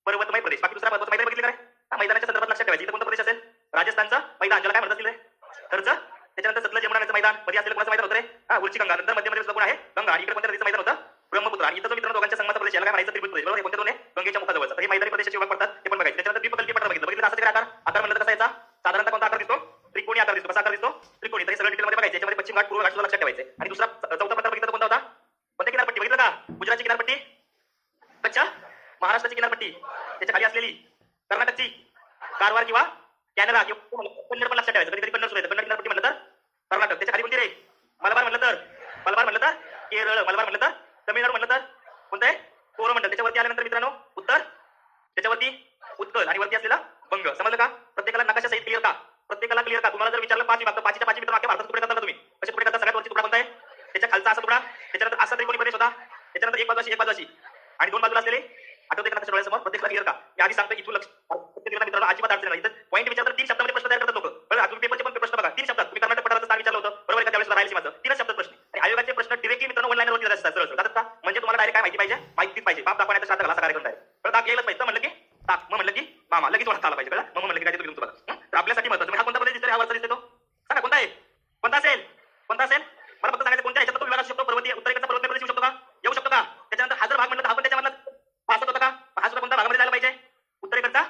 पर्वतमय प्रदेश. बाकी दुसरा महत्त्वाचा मैदान बघितलं काय? मैदानाच्या संदर्भात लक्षात ठेवायचं. इथं कोणता प्रदेश असेल? राजस्थानचा मैदान, ज्याला काय म्हणतात? खर्च. त्याच्यानंतर सतलज यमुना नदीचं मैदान. मध्ये असलेलं कोणाचं मैदान होतं रे? उलची गंगा. नंतर मध्यमध्ये कोण आहे? गंगा. आणि इकडे कोणत्या नदीचं मैदान होतं? ब्रह्मपुत्र. आणि इथं जो मित्रांनो दोघांच्या संगमाचा प्रदेश, याला काय म्हणायचं? त्रिभुज प्रदेश, बरोबर? कोणत्या दोन आहे? गंगेच्या मुखाजवळचा. तर हे मैदानी प्रदेशाचे विभाग पडतात, ते पण बघायचे. त्याच्यानंतर द्वीपकल्पीय पठार बघितलं असं आकार. आकार म्हणलं तर कसा याचा? साधारणतः कोणता आकार दिसतो? त्रिकोणी आकार दिसतो. कसा आकार दिसतो? त्रिकोणी. तर हे सगळं डिटेल मध्ये बघायचं. याच्यामध्ये पश्चिम घाट, पूर्व घाट सुद्धा लक्षात ठेवायचे. आणि दुसरा चौथा प्रकार बघितलं तर कोणता होता? कोणत्या किनारपट्टी बघितलं का? गुजरातची किनारपट्टी, अच्छा, महाराष्ट्राची किनारपट्टी, त्याच्या खाली असलेली कर्नाटकची कारवार किंवा कॅनरा किंवा कन्नड पण लक्षात ठेवायचं. कधीतरी कन्नड सुद्धा येतं. कन्नड किनारपट्टी म्हणलं तर कर्नाटक. त्याच्या खाली कोणती रे? मलबार म्हणलं तर केरळ, मलबार म्हणलं तर तमिळनाडू, म्हणलं तर कोणतं आहे? कोरोमंडल. त्याच्यावरती आल्यानंतर मित्रांनो उत्तर, त्याच्यावरती उत्कल आणि वरती असलेला बंग. समजलं का? प्रत्येकाला नकाशा सहित क्लिअर का? प्रत्येकाला क्लिअर का? तुम्हाला जर विचारलं 5 विभाग, 5च्या 5 मित्रांनो अख्ख्या भारतात तुकडे करता तुम्ही कसे तुकडे करता? सगळ्यात वरची तुकडा कोणता आहे? त्याच्या खालचा असा तुकडा, त्याच्यानंतर असा त्रिकोणी प्रदेश होता, त्याच्यानंतर एक बाजू आणि 2 बाजूला असलेले आठवते का? डोळ्यासमोर प्रत्येकाला क्लिअर का? या आधी सांगतो इथून लक्ष. प्रत्येक मित्रांनो अजिबात अडचण नाही. इथं पॉईंट विचारतात 3 शब्दामध्ये प्रश्न तयार करतात लोक. बरं, अजून पेपरचे पण प्रश्न बघा 3 शब्दात. तुम्ही कर्नाटक पठाराचं स्थान विचारलं होतं, बरोबर का? त्यावेळेस रायलसीमाचं 3 शब्दात प्रश्न. आणि आयोगाचे प्रश्न डायरेक्टली मित्रांनो 1 लाईनवरती असतात, सरळ सरळ का? म्हणजे तुम्हाला डायरेक्ट काय माहिती पाहिजे? माहितीच पाहिजे. बाप दाखवण्याचा शास्त्र असा कार्यक्रम आहे. तर दाख यायलाच पाहिजे. म्हणलं की ताक, मग म्हणलं की मामा, लगेच ओळखता आला पाहिजे. कळलं? मग म्हणलं की काय तुम्ही बघा. तर आपल्यासाठी महत्त्वाचं हा कोणता प्रदेश दिसतो? हा वरचा दिसतो तो सांगा कोणता आहे? कोणता असेल? कोणता असेल? मला फक्त सांगायचं कोणत्या ह्याच्यात तो विभाग असू शकतो? पर्वतीय, उत्तरेकडचा पर्वतीय प्रदेश येऊ शकतो का? येऊ शकतो का? त्याच्यानंतर हा जर भाग म्हणलं तर हा पण त्याच्यामधला भासत होता का? हा सुद्धा कोणत्या भागामध्ये जायला पाहिजे? उत्तरेकडचा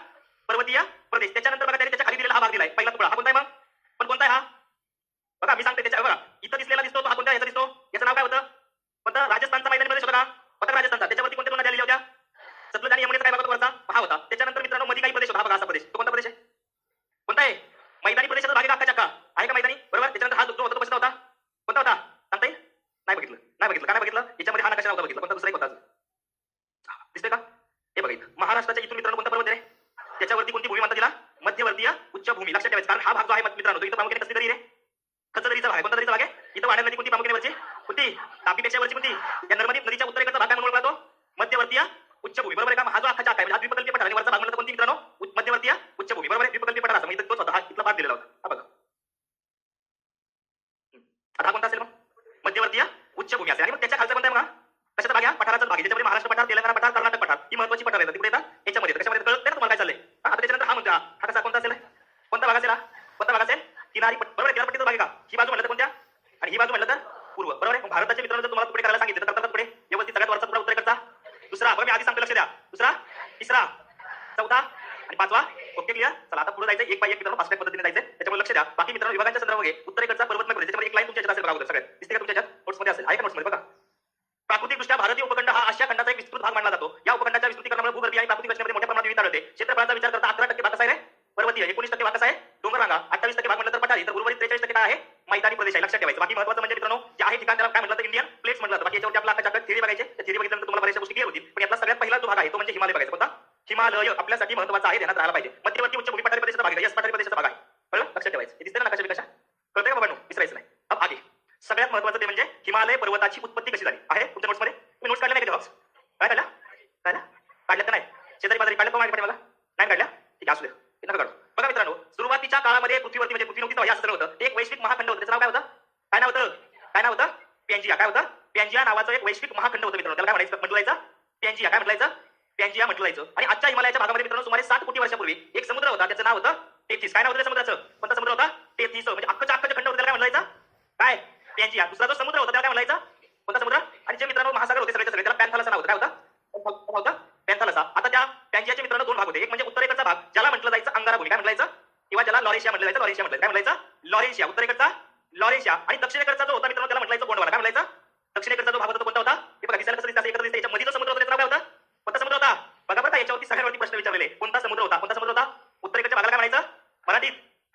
पर्वतीय प्रदेश. त्याच्यानंतर बघा त्याच्या खाली दिलेला हा भाग दिलाय, पहिला तुकडा. हा कोणता आहे मग? पण कोणता आहे हा? बघा मी सांगते त्याच्या, बघा इथं दिसलेला दिसतो तो हा कोणत्या ह्याचा दिसतो? याचं नाव काय होतं? कोणता? राजस्थानचा मैदानी प्रदेश होता का? होता का राजस्थानचा? त्याच्यावरती कोणत्या दोन नद्या लिहिल्या होत्या? सतलज आणि यमुनेचा काय भाग होता? हा होता. त्याच्यानंतर मित्रांनो मध्ये काही प्रदेश होता, हा बघा असा प्रदेश. तो कोणता प्रदेश आहे? कोणता आहे? मैदानी प्रदेशाचा भाग आहे का? अख्खा चक्का आहे का मैदानी? बरोबर. त्याच्यानंतर हा जो होता तो कसा होता? कोणता होता? सांगता येईल? नाही बघितलं. नाही बघितलं, का नाही बघितलं? याच्यामध्ये हा नकाशा नव्हता बघितला, कोणता दुसरा एक होता अजून. दिसतोय का? हे बघा इथं महाराष्ट्राच्या इथून मित्रांनो कोणता पर्वत आहे? त्याच्यावरती कोणती भूमी म्हणतात तिला? मध्यवर्तीय उच्चभूमी. लक्षात ठेवायचं, कारण हा भाग जो आहे मित्रांनो तो इथं प्रामुख्याने कसली दरी आहे? खचदरीचा भाग आहे. कोणता दरीचा भाग आहे? इथं वाढेल नदी कोणती प्रामुख्याने वरची? कोणती? तापीपेक्षा वरची कोणती? या नर्मदी नदीच्या उत्तरेकडचा भाग काय म्हणून ओळखला जातो? मध्यवर्तीय उच्चभूमी. बरोबर आहे का? हा जो अख्खा आहे, हा द्वीपकल्पीय पठार आणि वरचा भाग म्हणतात कोणती मित्रांनो? मध्यवर्तीय उच्चभूमी. बरोबर आहे? द्वीपकल्पीय पठार असं म्हणजे तोच होता, हा इथला भाग दिलेला होता. हा बघा. आता हा कोणता असेल मग? मध्यवर्तीय उच्चभूमी असेल. आणि मग त्याच्या खालचा कोणता आहे मग? कशाचा भाग आहे? पठाराचाच भाग आहे. त्याच्यामध्ये महाराष्ट्र पठार, तेलंगणा पठार, कर्नाटक पठार ही महत्वाची पठार आहेत. तिकडे येतात याच्यामध्ये. कशामध्ये कळत नाही तुम्हाला काय चाललंय? आता त्याच्यानंतर हा म्हणतो हा कसा कोणता असेल? कोणता भाग असेल हा? कोणता भाग असेल? किनारी बरोबर आहे, किनारपट्टीचा भाग आहे का? ही बाजू म्हणलं तर कोणत्या? आणि ही बाजू म्हणलं तर पूर्व. बरोबर आहे. मग भारताच्या मित्रांनो जर तुम्हाला तुकडे करायला सांगितलं तर करतात तुकडे व्यवस्थित सगळ्यात वरचा तुकडा उत्तरेकडचा, दुसरा बरं मी आधी सांगतो लक्ष द्या, दुसरा, तिसरा, चौथा आणि पाचवा. Okay clear? चला आता पुढे जायचं एक बाय एक मित्रांनो फास्ट पद्धतीने जायचं त्याच्यामुळे लक्ष द्या. बाकी मित्रांनो विभागांच्या संदर्भामध्ये उत्तरेकडचा पर्वतमय प्रदेश त्याच्यामध्ये एक लाईन तुमच्या याच्यात असेल बघा अगोदर सगळ्यात. दिसते का तुमच्या याच्यात? नोट्समध्ये असेल. आहे का नोट्समध्ये? बघा. प्राकृतिकदृष्ट्या भारतीय उपखंड हा आशिया खंडाचा एक विस्तृत भाग मानला जातो. या उपखंडाच्या विस्तृतीकरणामुळे भूगर्भीय आणि प्राकृतिक रचनेमध्ये मोठ्या प्रमाणात विविधता आढळते. क्षेत्रफळाचा विचार करता 11% भाग कसा आहे रे? पर्वतीय. 19% भाग कसा आहे? डोंगर रांगा. 28% भाग म्हटलं तर पठारी. तर उर्वरित 43% काय आहे? मैदानी प्रदेश आहे. लक्षात ठेवायचं. बाकी महत्त्वाचं म्हणजे मित्रांनो जे आहे ठिकाण त्याला काय म्हटलं तर इंडियन प्लेट्स म्हटलं जातं. बाकी याच्यावरती आपला अख्खा थेरी बघायचे. त्या थेरी बघितल्यानंतर तुम्हाला बऱ्याचशा गोष्टी क्लिअर होतील. पण यातला सगळ्यात पहिला जो भाग आहे तो म्हणजे हिमालय बघायचा. कोणता? हिमालय आपल्यासाठी महत्त्वाचा आहे, ध्यानात राहायला पाहिजे. मध्यवर्ती उच्चभूमी पठारी प्रदेशाचा भाग आहे. यस पठारी प्रदेशाचा भाग आहे. कळलं? लक्षात ठेवायचं. हे दिसतंय ना नकाशा? कळतंय का बाबांनो? विसरायचं नाही. अब आगे सगळ्यात महत्त्वाचं ते म्हणजे हिमालय पर्वताची उत्पत्ती कशी झाली आहे. तुमच्या नोट्समध्ये तुम्ही नोट्स काढल्या नाही का? काय काढल्या? काढल्या तर नाही? शेजारी पाजारी काढल्या का मला? नाही काढल्या? ठीक आहे, असू द्या. ते नका काढू. बघा मित्रांनो सुरुवातीच्या काळामध्ये पृथ्वीवरती म्हणजे पृथ्वी नव्हती तेव्हा हे असं होतं. एक वैश्विक महाखंड होतं. त्याचं नाव काय होतं? काय नाव होतं? काय नाव होतं? पॅन्जिया. काय होतं? पॅन्जिया नावाचं एक वैश्विक महाखंड होतं मित्रांनो. त्याला काय म्हटलं? पॅन्जिया. काय म्हटलं? पॅन्जिया म्हटलं जायचं. आणि आजच्या हिमालयाच्या भागामध्ये मित्रांनो सुमारे 7 कोटी वर्षापूर्वी एक समुद्र होता. त्याचं नाव होतं टेथिस. काय नाव होतं समुद्राचं? कोणता समुद्र होता? टेथिस. म्हणजे अख्खा खंड होता त्याला काय म्हटलं? काय? पॅन्जिया. दुसरा जो समुद्र होता त्याला काय म्हटलं? कोणता समुद्र? आणि जे मित्रांनो महासागर होते सगळे त्याला पॅन्थालस नाव होतं. काय होतं? पॅन्थालस. आता त्या पॅन्जियाचे मित्रांनो दोन भाग होते. एक म्हणजे उत्तरेकडचा भाग ज्याला म्हटलं जायचं अंगारा भूमी. काय म्हटलं? किंवा ज्याला लॉरेशिया म्हटलं जायचं. लॉरेशिया म्हटलं. काय म्हटलं? लॉरेशिया. उत्तरेकडचा लॉरेशिया. आणि दक्षिणेकडचा जो होता मित्रांनो त्याला म्हटलं गोंडवाना. काय म्हटलं? दक्षिणेकडचा जो भाग होता तो कोणता होता? हे बघा दिसायला कसं दिसतं एकत्र दिसतं. याच्यामध्ये जो समुद्र होता त्याचं नाव काय होतं? कोणता समुद्र होता? बघा बरं का याच्यावरती सगळ्यांवरती प्रश्न विचारलेले. कोणता समुद्र होता? कोणता समुद्र होता? उत्तरेकडच्या भागाला काय म्हणायचं? मराठीत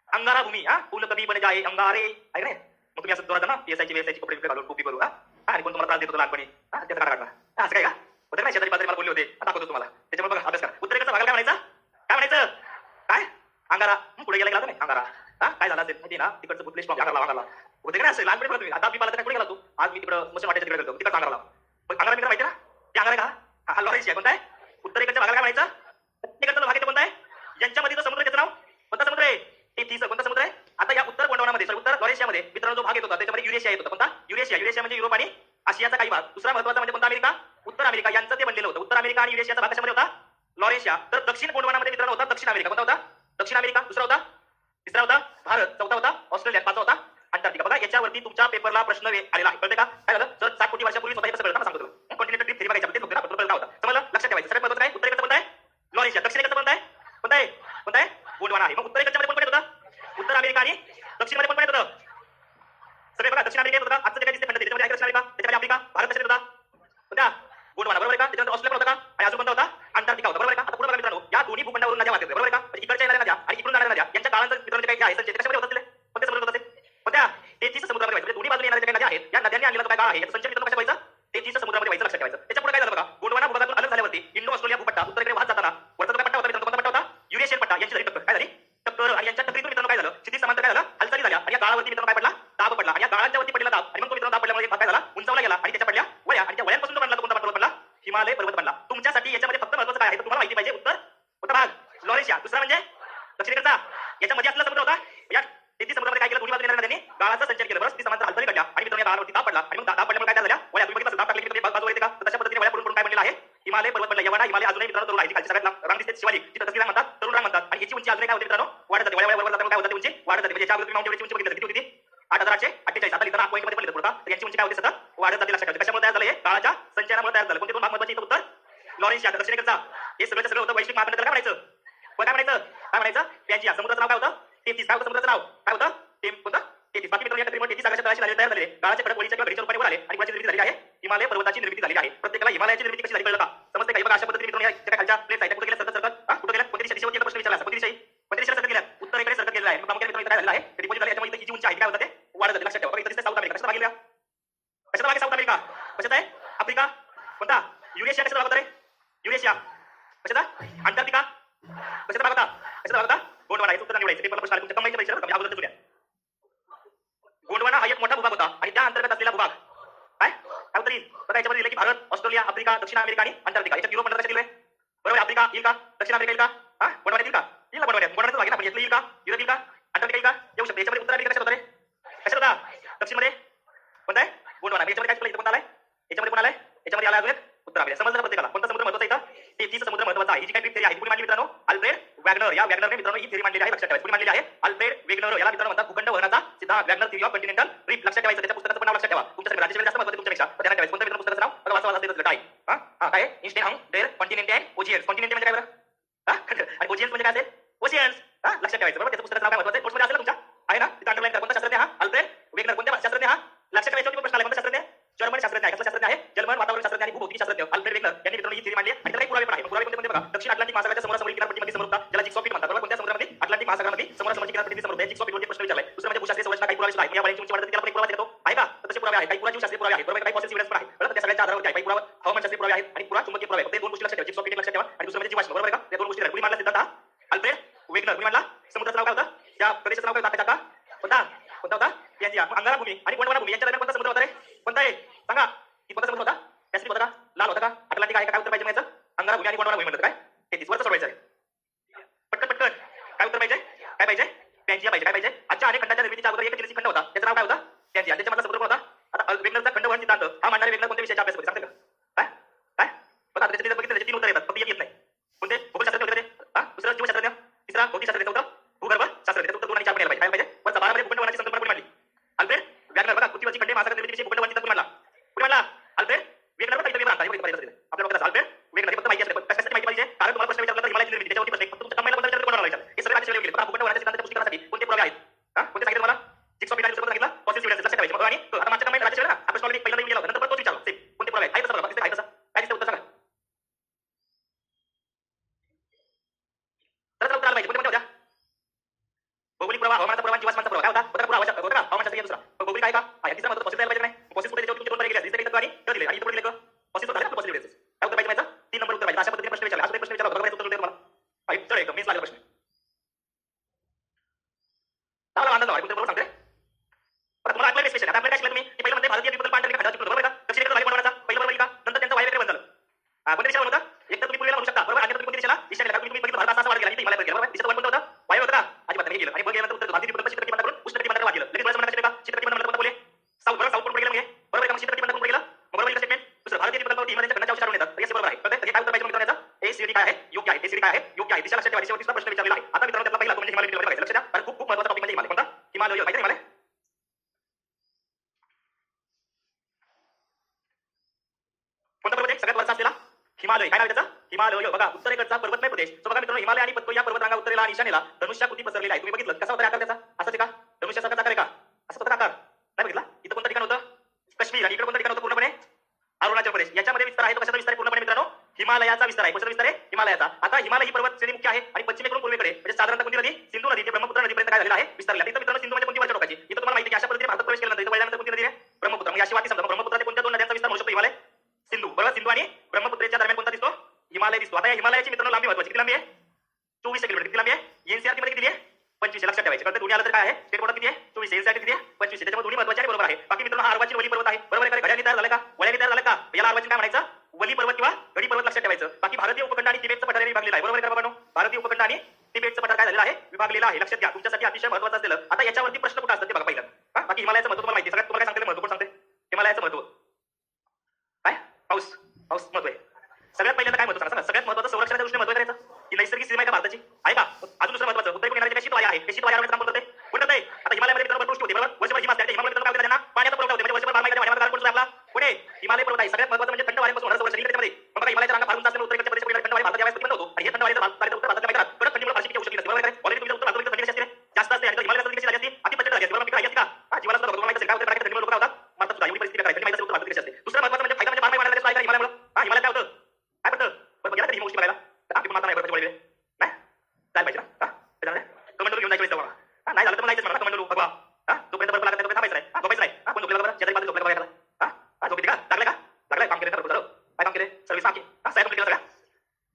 अंगारा भूमी. हा फुल कभी बन जाए अंगारे. आहे ना? मग तुम्ही असं जोरात ना पीएसआयची वेएसआयची कपडे घालून टोपी करू. हा आणि कोण तुम्हाला त्रास देत होतं लहानपणी? हा त्याचा काढा काढला. असं काय का होतं ना? शेजारी पाजारी मला बोलले होते. दाखवतो तुम्हाला. त्याच्यामुळे बघा अभ्यास करा. उत्तरेकडच्या भागाला काय म्हणायचं? काय म्हणायचं? काय? अंगारा. पुढे गेला गेला नाही अंगारा. हा काय झालं असेल माहिती ना? तिकडचं बुतले स्ट्रॉंग अंगाला होते का नाही? असं लहानपणी तुम्ही आता मी मला तर कुठे गेला तू? आज मी तिकडं मशीन वाट्याच्या तिकडे गेलो. तिकडे अंगारा. अंगारा मित्र माहिती ना? ते अंगारा का? हा लॉरेशिया. कोणता आहे? उत्तरेकडच्या भागाला काय म्हणायचं? दक्षिणेकडचा भाग कोणता आहे? यांच्यामध्ये जो समुद्र त्याचं नाव कोणता समुद्र आहे? टेथिस. कोणता समुद्र आहे? आता या उत्तर गोंडवानामध्ये उत्तर लॉरेशियामध्ये मित्रांनो जो भाग येत होता त्याच्यामध्ये युरेशिया येत होता. कोणता? युरेशिया म्हणजे युरोप आणि आशियाचा काही भाग. दुसरा महत्त्वाचा म्हणजे कोणता? अमेरिका. उत्तर अमेरिका यांचं ते बनलेलं होतं. उत्तर अमेरिका आणि युरेशियाचा भाग कशामध्ये होता? लॉरेशिया. तर दक्षिण गोंडवानामध्ये मित्रांनो होता दक्षिण अमेरिका. कोणता होता? दक्षिण अमेरिका. दुसरा होता? तिसरा होता भारत. चौथा होता ऑस्ट्रेलिया. पाचवा होता अंटार्क्टिका. बघा याच्यावरती तुमच्या पेपरला प्रश्न आलेला आहे. कळते का? काय झालं? जर 7 कोटी वर्षापूर्वी स्वतः कसं कळतं सांगतो तुला. कॉन्टिनेंटल ड्रिफ्ट थेरी बघायचं आपण ते बघतो ना आपण काय होता समजलं? लक्षात ठेवायचं. सगळ्यात महत्त्वाचं काय? उत्तरेकडचं कोणता आहे? लॉरेशिया. दक्षिणेकडचं कोणता आहे? कोणता आहे? गोंडवाना आहे. मग उत्तरेकडच्या मध्ये कोण होतं? उत्तर अमेरिका आणि दक्षिणमध्ये कोण होतं? सगळे बघा दक्षिण अमेरिका होता. आजचं जे काही दिसते खंड त्याच्यामध्ये आहे दक्षिण अमेरिका, त्याच्यामध्ये आफ्रिका, भारत कशामध्ये होता? कोणत्या? गोंडवाना. बरोबर आहे का? त्याच्यानंतर ऑस्ट्रेलिया होता का? आणि अजून कोणता होता? अंटार्क्टिका होता. बरोबर आहे का? आता पुढे बघा मित्रांनो या दोन्ही भूखंडावरून नद्या वाहतात. बरोबर आहे का? म्हणजे इकडच्या येणाऱ्या नद्या आणि इकडून जाणाऱ्या नद्या यांच्या काळांचं मित्रांनो जे काही आहे संचय कशामध्ये होत असतील? कोणत्या समुद्रात होत असेल? कोणत्या? टेथिस समुद्रामध्ये व्हायचं. म्हणजे दोन्ही बाजूने येणाऱ्या ज्या काही नद्या आहेत या नद्यांनी आणलेला जो काय काळ आहे याचा संचय मित्रांनो कशा व्हायचा? टेथिस समुद्रामध्ये व्हायचं. लक्षात ठेवायचं. त्याच्या पुढे काय झालं बघा? गोंडवाना भूभागातून अलग झाल्यावरती इंडो ऑस्ट्रेलिया भूपट्टा उत्तरेकडे वाहत जाताना वरचा जो पट्टा होता मित्रांनो कोणता पट्टा होता? युरेशियन पट्टा. यांची झाली टक्कर. काय झाली? टक्कर. आणि यांच्या टक्करीतून मित्रांनो काय झालं? क्षितिज समांतर काय झालं? हालचाली झाल्या आणि या गाळावरती मित्रांनो काय पडला? दाब पडला. आणि या गाळांच्या वरती पडलेला दाब आणि मग तो मित्रांनो दाब पडल्यामुळे भाग काय झाला? उंचावला गेला आणि त्याच्या पडल्या वळ्या आणि त्या वळ्यांपासून जो बनला तो कोणता पर्वत पडला? हिमालय पर्वत बनला. तुमच्यासाठी याच्यामध्ये फक्त महत्त्वाचं काय आहे तर तुम्हाला माहिती पाहिजे उत्तर कोणता भाग? लॉरेशिया. दुसरा म्हणजे दक्षिणेकडचा. याच्यामध्ये असला समुद्र होता. या टेथिस समुद्रामध्ये काय केलं? दोन्ही बाजूने येणाऱ्या नद्यांनी गाळाचं संचलन केलं. बरं ती समांतर हालचाली घडल्या आणि मित्रांनो या गाळावरती दाब पडला आणि मग दाब पडल्यामुळे काय झाल्या? वळ्या तुम्ही बघितलं दाब टाकले की बाजूवर येते का? तर तशा पद्धतीने वळ्या पडून काय बनलेला आहे? हिमालय पर्वत बनला. यवना हिमालय अजूनही मित्रांनो तरुण आहे. खालची सगळ्यात रांग दिसते शिवालिक जी तसली रांग म्हणतात तरुण रांग म्हणतात. आणि याची उंची अजूनही काय होते मित्रांनो? वाढत जाते. वळ्या वर जाताना काय होतं? उंची वाढत जाते. म्हणजे याच्या अगोदर माउंट एव्हरेस्टची उंची बघितली किती होती ती? 8,848. आता लिहिताना पॉईंट मध्ये पडले थोडा तर यांची उंची काय होते? सतत वाढत जाते. लक्षात ठेवा. कशामुळे तयार झालं? हे काळाच्या संचयनामुळे तयार झालं. कोणते दोन भाग महत्त्वाचे इथं उत्तर लॉरेशिया दक्षिणेकडचा. हे सगळं होतं वैश्विक महाखंड. त्याला काय म्हणायचं? काय म्हणायचं? पॅन्जिया. समुद्राचं नाव काय होतं? टेथिस. काय होतं समुद्राचं नाव? काय होतं? कोणतं? टेथिस. बाकी मित्रांनो या तरी टेथिस सागराच्या तळाशी तयार झालेले गाळाचे खडक वळीच्या किंवा घडीच्या रूपाने वर आले आणि कोणाची निर्मिती झाली आहे? हिमालय पर्वताची निर्मिती झाली आहे. प्रत्येकाला हिमालयाची निर्मिती कशी झाली कळलं का? समजते का? बघा अशा पद्धतीने मित्रांनो या खालच्या प्लेट्स आहेत कुठे गेल्या? सरकत कुठे गेल्या? कोणत्या दिशेवरती प्रश्न विचारला कोणत्या दिशेला? कोणत्या दिशेला सरकत गेल्या? उत्तरेकडे सरकत गेलेला आहे. मग प्रामुख्याने मित्रांनो काय झालेलं आहे? डिपॉझिट झालं याच्यामुळे इथं जी उंची आहे काय होतं? ते वाढत जाते. लक्षात ठेवा. बघा इथं दिसते साऊथ अमेरिका. कशाचा भाग आहे? कशाचा भाग आहे साऊथ अमेरिका? कशात आहे? आफ्रिका. कोणता? युरेशिया कशाचा भाग होता रे? युरेशिया. कशाचा? अंटार्क्टिका. कशाचा भाग होता? कशाचा भाग होता? गोंडवाना. याचं उत्तर निवडायचं. पेपरला प्रश्न आले तुमच्या कंबाईनच्या परीक्षेला बरं का? अगोदर जुन्या. गोंडवाना हा एक मोठा भूभाग होता आणि त्या अंतर्गत असलेला भूभाग काय काय उत्तर येईल? बघा याच्यामध्ये लिहिलं की भारत, ऑस्ट्रेलिया, आफ्रिका, दक्षिण अमेरिका आणि अंटार्क्टिका. याच्यात युरोप मंडळ कशात दिलंय? बरोबर. आफ्रिका येईल का? दक्षिण अमेरिका येईल का? हा गोंडवाना येईल का? येईल ना गोंडवाना. गोंडवानाचं भाग आहे ना, पण यातलं येईल का? युरोप येईल का? अंटार्क्टिका येईल का? येऊ शकते. याच्यामध्ये उत्तर अमेरिका कशात होता रे? कशात होता? दक्षिणमध्ये कोणता आहे? गोंडवाना. याच्यामध्ये काय कोणता आलाय? याच्यामध्ये कोण आलाय? याच्यामध्ये आलाय अजून एक उत्तर अमेरिका. समजलं प्रत्येकाला कोणता समुद्र महत्त्वाचा आहे इथं? 33 समुद्र महत्त्वाचा आहे. ही जी काही थिअरी आहे ती कोणी मांडली मित्रांनो? Alfred WagonR. या वॅगनरने मित्रांनो ही थिअरी मांडलेली आहे. लक्षात ठेवायचं. कोणी मांडलेली आहे? Alfred Wegener. याला मित्रांनो म्हणतात भूखंड वहनाचा सिद्धांत. Wegener theory of continental drift. लक्षात ठेवायचं. त्याच्या पुस्तकाचं पण नाव लक्षात ठेवा. तुमच्यासाठी राज्याच्या जास्त महत्त्वाचं तुमच्यापेक्षा. पण ध्यानात ठेवायचं. कोणत्या मित्रांनो पुस्तकाचं नाव? बघा वाचा वाचा काय? काय? इन्स्टेन हंग डेर कॉन्टिनेंट अँड ओशियन्स. कॉन्टिनेंट म्हणजे काय बरं? आणि ओशियन्स म्हणजे काय असेल? ओशियन्स. लक्षात ठेवायचं. बरोबर. त्याचं पुस्तकाचं नाव काय महत्त्वाचं आहे? कोर्समध्ये असेल तुमच्या आहे ना? तिथे अंडरलाईन करा. कोणता शास्त्रज्ञ हा? Alfred Wegener. कोणत्या शास्त्रज्ञ हा? लक्षात ठेवायचं. प्रश्न आला. कोणता शास्त्रज्ञ? जर्मन शास्त्रज्ञ आहे. कसला शास्त्रज्ञ आहे? जर्मन वातावरण शास्त्रज्ञ आणि भूभौतिक शास्त्रज्ञ अल्फ्रेड वेगनर यांनी मित्रांनो ही थिअरी मांडली आणि त्याला काही पुरावे पण आहे. पुरावे कोणते बघा. दक्षिण अटलांटिक महासागराच्या समोरासमोरील किनारपट्टीमध्ये समृद्ध ज्याला जिग्सॉ पीट म्हणतात. बरोबर. कोणत्या समुद्रामध्ये? अटलांटिक महासागरामध्ये समोरासमोरची किनारपट्टी समृद्ध आहे. जिग्सॉ पीटवरती प्रश्न विचारलाय. दुसरं म्हणजे भूशास्त्रीय संरचना काही पुरावे सुद्धा आहेत. या वळ्यांची उंची वाढत त्याला पण एक पुरावा देतो आहे का? तर तसे पुरावे आहेत. काही पुराजीवशास्त्रीय पुरावे आहेत. बरोबर. काही फॉसिल एव्हिडन्स पण आहे. बरोबर. त्या सगळ्यांच्या आधारावर काही पुरावा हवामानशास्त्रीय पुरावे आहेत आणि पुरा चुंबकीय पुरावे. फक्त दोन गोष्टी लक्षात ठेवा. जिग्सॉ पीट लक्षात ठेवा आणि दुसरं म्हणजे जीवाश्म. बरोबर आहे का? या दोन गोष्टी कुणी मांडला सिद्धांत हा? Alfred Wegener. कुणी मांडला? समुद्राचं नाव काय होतं? त्या प्रदेशाचं नाव काय होतं? का कोणता कोणता होता? यांची अंगारा भूमी आणि गोंडवाना भूमी यांच्या दरम्यान कोणता समुद्र होता रे? कोणता आहे सांगा? की कोणता समुद्र होता? पॅसिफिक होता का? लाल होता का? अटलांटिक आहे का? काय उत्तर पाहिजे माझं? अंगारा भूमी आणि गोंडवाना भूमी म्हणतात काय? 33 वरचं सोडवायचं आहे. पटकन पटकन. काय उत्तर पाहिजे? काय पाहिजे? पॅन्जिया पाहिजे. काय पाहिजे? आजच्या अनेक खंडाच्या निर्मितीच्या अगोदर एक जिल्ह्याची खंड होता. त्याचं नाव काय होतं? पॅन्जिया. त्याच्यामधला समुद्र कोण होता? आता वेगनरचा खंड वहन सिद्धांत हा मांडणारे वेगनर कोणत्या विषयाच्या अभ्यास करते? सांगते का? काय काय बघा आता त्याच्यात बघितलं त्याचे 3 उत्तर येतात. फक्त एक येत नाही. कोणते? भूगोलशास्त्रज्ञ होते ते. दुसरं जीवशास्त्रज्ञ. तिसरा भौतिकशास्त्रज्ञ होतं. भूगर्भ शास्त्र. त्याचं उत्तर 2 आणि 4 पण यायला पाहिजे. काय पाहिजे? पण 12 मध्ये भूखंड वहनाची संकल्पना कोणी मांडली? Alfred WagonR. बघा पृथ्वीवरची खंडे महासागर निर्मितीविषयी भूखंड वहन सिद्धांत कोणी मांडला? कोणी मांडला? Alfred Wegener. बघा इथे आपल्या डोक्यात अल्फ्रेड वेगनर. फक्त माहिती असते. पण कशाची माहिती पाहिजे? कारण तुम्हाला प्रश्न विचारला तर हिमालयाची निर्मिती त्याच्यावरती प्रश्न फक्त तुमच्या कंबाईनला कोणता विचारलं कोणाला विचारलं? हे सगळे राज्य गेले. पण भूखंड वहनाच्या सिद्धांताच्या पुष्टीकरणासाठी कोणते पुरावे आहेत? कोणते सांगितलं तुम्हाला? जिग्सॉ पीट आणि दुसरं सांगितलं फॉसिल एव्हिडन्स. लक्षात ठेवायचं. आणि आता मागच्या कंबाईन राज्य ना आपण ऑलरेडी पहिल्यांदा गेला होता. नंतर परत तोच विचारला. सेम कोणते पुरावे आहेत? तसं बघा. आहे तसं काय दिसतं उत्तर सांगा. तर उत्तर आलं पाहिजे. कोणते होत्या? भौगोलिक पुरावा, हवामानाचा पुरावा, जीवाश्माचा पुरावा. काय होता? होता पुरावा होता का? हवामानशास्त्रीय दुसरा. भौगोलिक आहे का? हा तिसरा महत्त्वाचा फॉसिल पाहिजे नाही. फॉसिल पुढे त्याच्यावर तुमचे 2 पर्याय गेले. तिसरे आणि दिले आणि इथे पुढे दिले फॉसिल झाले. Fossil evidence. काय उत्तर पाहिजे माझं? 3 नंबर उत्तर पाहिजे. अशा पद्धतीने प्रश्न विचारला. अजून एक प्रश्न विचारला. बरोबर उत्तर देतो तुम्हाला. चल एकदम मेस लागला प्रश्न. चांगला आनंद आहे. बरोबर सांगते. आता तुम्हाला आपल्या स्पेशल. आता आपल्या काय शिकले तुम्ही? की पहिलं म्हणते भारतीय द्वीपकल्प अंटार्क्टिका खंडाची बरोबर का? दक्षिणेकडे झाली बनवण्याचा पहिलं बरोबर का? नंतर त्यांचा वायव्येकडे बंद झालं. कोणत्या दिशेला बनवता? एक तर तुम्ही पूर्वेला म्हणू शकता. बरोबर. आणि तुम्ही कोणत्या दिशेला? ईशान्येला. तुम्ही बघितलं भारत असा वाढ गेला. इथे हिमालय गेला. बरोबर. दिशेचं वन कोणतं होतं? वायव्य होतं का? अजिबात नाही गेलं. आणि बघ गेल्यानंतर उत्तर भारतीय द्वीपकल्प शीत कटिबंधाकडून उष्ण कटिबंधाकडे वाढ गेलं. लगेच बरं म्हणा का? शीत कटिबंध म्हणलं बोलले साऊथ. बरोबर. साऊथ पुढे गेलं म्हणजे बरोबर का? मग शीत कटिबंध कोण गेलं? बरोबर आहे स्टेटमेंट. दुसरं भारतीय द्वीपकल्पावरती हिमालयाच्या खंडाच्या अवशेष आढळून येतात. तर हे बरोबर आहे. कळतंय? हे काय उत्तर पाहिजे मित्रांनो? ए सी डी काय आहे? योग्य आहे. ए सी डी काय आहे? योग्य आहे. दिशा लक्षात ठेवा. दिशेवरती प्रश्न विचारलेला आहे. आता मित्रांनो त्यातला पहिला तो म्हणजे हिमालय द्वीपकल्प बघायचा. लक्षात द्या. कारण खूप महत्त्वाचा टॉपिक म्हणजे हिमालय. कोणता? हिमालय. माहिती हिमालय? कोणता पर्वत आहे? सगळ्यात वरचा असलेला हिमालय. काय नाव त्याचं? हिमालय. बघा उत्तरेकडचा पर्वतमय प्रदेश. तो बघा मित्रांनो हिमालय आणि पत्तो या पर्वतरांगा उत्तरेला आणि ईशान्येला धनुष्याकृती पसरलेला आहे. तुम्ही बघितलं कसा होता आकार त्याचा? असाच आहे का? धनुष्यासारखाच आकार आहे का? असाच होता आकार? नाही बघितला? इथं कोणतं ठिकाण होतं? काश्मीर. आणि इकडे कोणतं ठिकाण होतं पूर्णपणे? अरुणाचल प्रदेश. याच्यामध्ये विस्तार आहे तो कशाचा विस्तार आहे पूर्णपणे मित्रांनो? हिमालयाचा विस्तार आहे. कशाचा विस्तार आहे? हिमालयाचा. आता हिमालय ही पर्वत श्रेणी मुख्य आहे आणि पश्चिमेकडून पूर्वेकडे म्हणजे साधारणतः कोणती नदी? सिंधू नदी ते ब्रह्मपुत्र नदीपर्यंत काय झालेला आहे? विस्तारलेला. इथं मित्रांनो सिंधू म्हणजे कोणती वरच्या टोकाची? इथं तुम्हाला माहिती आहे की अशा पद्धतीने भारतात प्रवेश केल्यानंतर इथं वळल्यानंतर कोणती नदी आहे? ब्रह्मपुत्र. म्हणजे अशी वाटी समजा ब्रह्मपुत्राच्या कोणत्या 2 नद्यांचा विस्तार होऊ शकतो? हिमालय सिंधू. बरोबर. सिंधू आणि ब्रह्मपुत्रेच्या दरम्यान कोणता दिसतो? हिमालय दिसतो. आता या हिमालयाची मित्रांनो लांबी महत्वाची. किती लांबी आहे? 24 किलोमीटर. किती लांबी आहे? एनसीआरटी मध्ये किती आहे? 25. लक्षात ठेवायचे. कळतं? दोन्ही आलं तर काय आहे? स्टेट बोर्डात किती आहे? 24. एनसीआरटी किती आहे? 25. त्याच्यामुळे दोन्ही महत्वाचे आणि बरोबर आहे. बाकी मित्रांनो हा अर्वाचीन वली पर्वत आहे. बरोबर आहे का? घड्याळी तयार झालं का? वळ्याने तयार झालं का? याला अर्वाचीन काय म्हणायचं? वली पर्वत किंवा गडी पर्वत. लक्षात ठेवायचं. बाकी भारतीय उपखंड आणि तिबेटचा पठार विभागलेला आहे. बरोबर आहे का बाबांनो? भारतीय उपखंड आणि तिबेटचा पठार काय झालेला आहे? विभागलेला आहे. लक्षात घ्या. तुमच्यासाठी अतिशय महत्त्वाचं असलेलं. आता याच्यावरती प्रश्न कुठे असतात ते बघा पहिलं. बाकी हिमालयाचं महत्त्व तुम्हाला माहिती आहे. सगळ्यात तुम्हाला काय सांगते महत्त्व कोण सांगते? हिमालयाचं महत्त्व काय? पाऊस. पाऊस महत्त्व आहे. सगळ्यात पहिल्यांदा काय महत्त्व सांगा? सगळ्यात महत्त्वाचं संरक्षणाच्या दृष्टीने महत्त्व करायचं की नैसर्गिक सीमा आहे का भारताची? आहे का? अजून दुसरं महत्त्वाचं उत्तरेकडून येणारे जे शीतवायू आहे हे शीतवायू आणण्याचं काम करते. कोण करते? आता हिमालयामध्ये मित्रांनो बर्फवृष्टी होते. बरोबर. वर्षभर हिम असते. हिमालय मित्रांनो काय होते? त्यांना पाण्याचा पुरवठा होते. म्हणजे वर्षभर 12 महिने पाण्याचा कोण आपला पुढे हिमालय पर्वत आहे. सगळ्यात महत्त्वाचं म्हणजे थंड वाऱ्यापासून होणारं संरक्षण त्याच्यामध्ये. मग बघा हिमालयाच्या रांगा फार उंच असल्यामुळे उत्तरेकडच्या प्रदेशामध्ये थंड वारे भारतात यावेळेस बंद होतो आणि हे थंड वारे उत्तर भारताच्या मैदानात कडक थंडीमुळे फारशी पिके होऊ शकत नाही. बरोबर आहे? ऑलरेडी तुम्ही उत्तर भारतात थंडी कशी असते? जास्त असते. आणि हिमालयात थंडी कशी झाली असते? अति प्रचंड झाली असते. बरोबर. आहे का? जीवाला सुद्धा तुम्हाला माहिती असेल काय होतं? थंडीमुळे लोक होतात भारतात सुद्धा एवढी परिस्थिती काय? थंडी माहिती असेल उत्तर भारतात कशी असते. दुसरं महत्त्वाचं म्हणजे फायदा म्हणजे 12 महिने वाढायला लागले हिमालयामुळे. हिमालयात काय होतं? काय पडतं? बरं गेला तरी ही गोष्ट बघायला. आपण आता नाही बरोबर नाही जायला पाहिजे ना. कमेंटवर घेऊन जायचं तेव्हा. नाही झालं तर मला जायचं कमेंटवर बघा. जोपर्यंत बरोबर लागत नाही तोपर्यंत थांबायचं नाही. झोपायचं नाही. कोण झोपलेला बरं? शेजारी बाजू झोपलेला बघायला. झोपते का? लागलं का? लागलाय काम केलं झालं काय काम केले सर्व्हिस काम साहेब केलं सगळ्या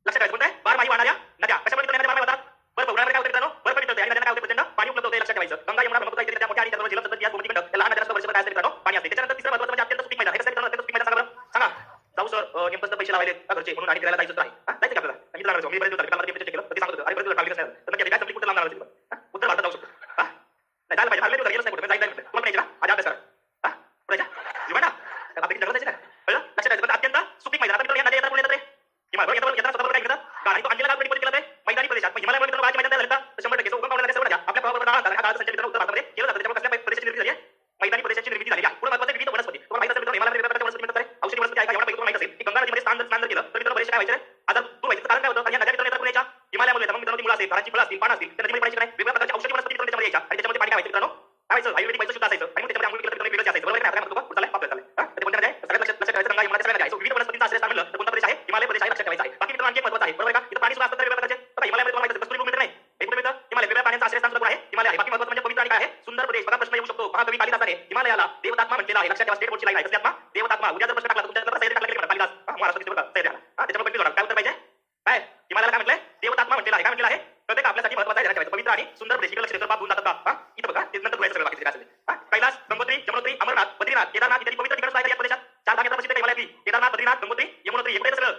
लक्षात ठेवायचं कोणतं आहे बार माही वाहणाऱ्या नद्या कशामुळे नद्या बार होतात बर्फ उन्हाळ्यामध्ये काय होतं मित्रांनो बर्फ निघतो आणि नद्यांना काय होते प्रचंड पाणी उपलब्ध होते लक्षात ठेवायचं गंगा यमुना ब्रह्मपुत्रा इत्यादी त्या मोठ्या आणि त्याबरोबर जलसंपत्ती या गोमती खंड लहान नद्यांना वर्षभर काय असते मित्रांनो पाणी असते त्याच्यानंतर तिसरं महत्त्वाचं म्हणजे अत्यंत सुपीक मैदान हे कसं मित्रांनो अत्यंत सुपीक मैदान सांगा बरं सांगा जाऊ सर नेमकं पैसे लावायले का घरचे म्हणून आणि फिरायला जायचं आहे जायचं का आपल्याला मी लागलो मी बरेच दिवस कामाला चेक केलं ते सांगत होतं अरे बरेच दिवस ट्रॅव्हलिंग असेल तर नक्की काय संपली कुठे लांब उत्तर भारतात जाऊ शकतो नाही जायला पाहिजे हल्ले दिवस गेलंच नाही कुठे जायचं तुम्हाला पण यायचं ना आज अभ्यास करा पुढे जा जीवन ना आपली जगत जायचं कळलं लक्षात ठेवायचं अत्यंत सुपीक मैदान आता मित्रांनो या नद्या येतात पुढे येतात रे हिमालय येतात स्वतः काय घेतात कारण तो आणलेला काळ केला आहे मैदानी प्रदेशात हिमालय मित्रांनो बाळाची मैदान झालं तर 100% उगम पावला सगळं द्या आपल्या प्रभावावर काळात संचय मित्रांनो उत्तर भारतामध्ये केलं जातं त्यामुळे कसल्या प्रदेशाची निर्मिती झाली आहे मैदानी प्रदेशाची निर्मिती झाली आहे पुढे महत्त्वाचं विविध वनस्पती तुम्हाला माहिती असेल मित्रांनो हिमालयामध्ये वेगवेगळ्या प्रकारच्या वनस्पती मिळतात औषधी वनस्पती आहे का एवढा पैकी तुम्हाला माहिती असेल की गंगा नदीमध्ये स्नान जर केलं तर मित्रांनो बरेचसे काय व्हायचे आता दूर व्हायचं कारण काय होतं आणि या नद्या मित्रांनो येतात पुण्याच्या हिमालयामध्ये मग मित्रांनो ती मुळं असेल झाडाची फळं असतील पानं असतील त्या नदीमध्ये पडायची नाही वेगवेगळ्या प्रकारच्या औषधी वनस्पती मित्रांनो त्याच्यामध्ये यायच्या आणि त्याच्यामध्ये पाणी काय व्हायचं मित्रांनो काय व्हायचं आयुर्वेदिक वैद्य शुद्ध असायचं आणि मग त्याच्यामध्ये अंघोळ केलं तर मित्रांनो वेगळंच असायचं बरोबर आहे आता काय पुढे पाप झालं ते कोणत्या नद्या सगळ्यात लक्षात ठेवायचं गंगा यमुना सगळ्या नद्या आहे विविध वनस्पतींचा आश्रयस्थान म्हणलं तर कोणता प्रदेश आहे हिमालय प्रदेश आहे लक्षात ठेवायचा आहे बाकी मित्रांनो आणखी महत्त्वाचं आहे बरोबर आहे का इथं पाणी सुद्धा असतं वेगवेगळ्या प्रकारचे आता हिमालयामध्ये तुम्हाला माहिती कस्तुरी मिळत नाही एक कुठे मिळतं हिमालय वेगळ्या पाण्याचा आश्रयस्थान सुद्धा आहे हिमालय आहे बाकी महत्त्वाचं म्हणजे पवित्र आणि काय आहे सुंदर प्रदेश बघा प्रश्न येऊ शकतो महाकवी कालिदासाने हिमालयाला देवतात्मा म्हटलेला आहे लक्षात ठेवा स्टेट बोर्डची लाईन आहे कसली आत्मा देवतात्मा उद्या जर प्रश्न टाकला तुमच्या सैद टाकला की कालिदास महाराष्ट्राची बघा सैद त्याच्यामुळे कंफ्यूज होणार काय उत्तर पाहिजे काय हिमालयाला काय म्हटलंय देवतात्मा म्हटलेला आहे काय म्हटलेलं आहे कळते का आपल्यासाठी महत्त्वाचं आहे ठेवायचं पवित्र आणि सुंदर प्रदेश लक्ष देतो बाप धुवून जातात का इथं बघा ते नंतर बोलायचं सगळं बाकी काय असेल कैलास गंगोत्री यमुनोत्री अमरनाथ बद्रीनाथ केदारनाथ इत्यादी पवित्र ठिकाणं आहेत या प्रदेशात चार धाम येतात प्रसिद्ध हिमालयातली केदारनाथ बद्रीनाथ गंगोत्री यमुनोत्री एवढे सगळं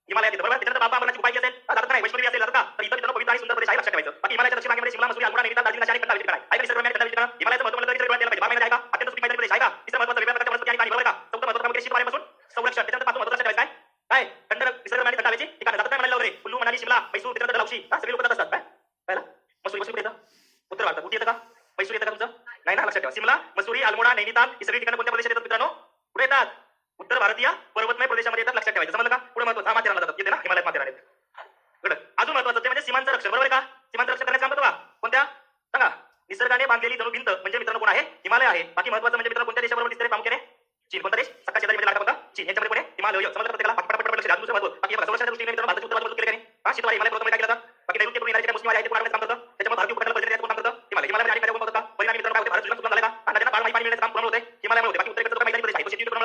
हिमालयात येतं बरोबर त्याच्यानंतर बाबा अमरनाथची उपाय असेल जातात नाही वैष्णवी असेल जातात का तर इथं मित्रांनो पवित्र आणि सुंदर प्रदेश आहे लक्षात ठेवायचं बाकी हिमालयाच्या दक्षिण भागामध्ये शिमला मसुरी अल्मोडा नैनिताल दार्जिलिंग अशी अनेक खंड विकसित आहे सर्व हिमालयाचं महत्त्व म्हणजे द्यायला पाहिजे बारा महिने आहे का अत्यंत सुपीक मैदानी प्रदेश आहे का तिसरं महत्त्वाचं वेगळ्या प्रकारच्या वनस्पती आणि पाणी बरोबर का चौथं महत्त्वाचं म्हणजे शीतवाऱ्यापासून संरक्षण त्याच्यानंतर पाचवं महत्त्वाचं ठेवायचं काय थंड निसर्ग आणि थंड हवेची ठिकाणं जातात नाही म्हणायला वगैरे कुल्लू मनाली शिमला मैसूर त्याच्यानंतर लवशी सगळे लोक जात असतात काय पहिला मसुरी मसुरी येतं उत्तर भारतात कुठे येतं का मैसूर येतं का तुमचं नाही ना लक्षात ठेवा शिमला मसुरी अल्मोडा नैनिताल ही सगळी ठिकाणं कोणत्या प्रदेशात येतात मित्रांनो कुठे येतात उत्तर भारतीय पर्वतमय प्रदेशामध्ये येतात लक्षात ठेवायचं समजलं का पुढे महत्त्वाचं माथेरानला जातात येते ना हिमालयात माथेरान येते अजून महत्त्वाचं ते म्हणजे सीमांचं रक्षण बरोबर का सीमांचं रक्षण करण्याचं काम करतो का कोणत्या सांगा निसर्गाने बांधलेली जणू भिंत म्हणजे मित्रांनो कोण आहे हिमालय आहे बाकी महत्त्वाचं म्हणजे मित्रांनो कोणत्या देशाबरोबर दिसते प्रामुख्याने चीन कोणता देश सकाळच्या शेजारी लागला कोणता चीन यांच्यामध्ये कोण आहे हिमालय समजलं प्रत्येकाला पटपट लक्ष द्या दुसरं महत्त्व बाकी संरक्षणाच्या दृष्टीने मित्रांनो भारताच्या उत्तर बाजूला केले नाही हा शीतवारी हिमालय पर्वतमध्ये काय केलं जातं बाकी नैऋत्य पूर्व येणारे मुस्लिम आहे ते पूर्ण काम करतं त्याच्यामुळे भारतीय उपखंड परिषदेत कोण काम करतं हिमालय आणि काय कोण करतं परिणामी मित्रांनो काय होते भारत सुद्धा झाला का आणि त्यांना पाणी मिळण्याचं काम पूर्ण होते हिमालयामुळे होते बाकी उत्तरेकडचं मैदानी प्रदेश आहे तो शेती पूर्ण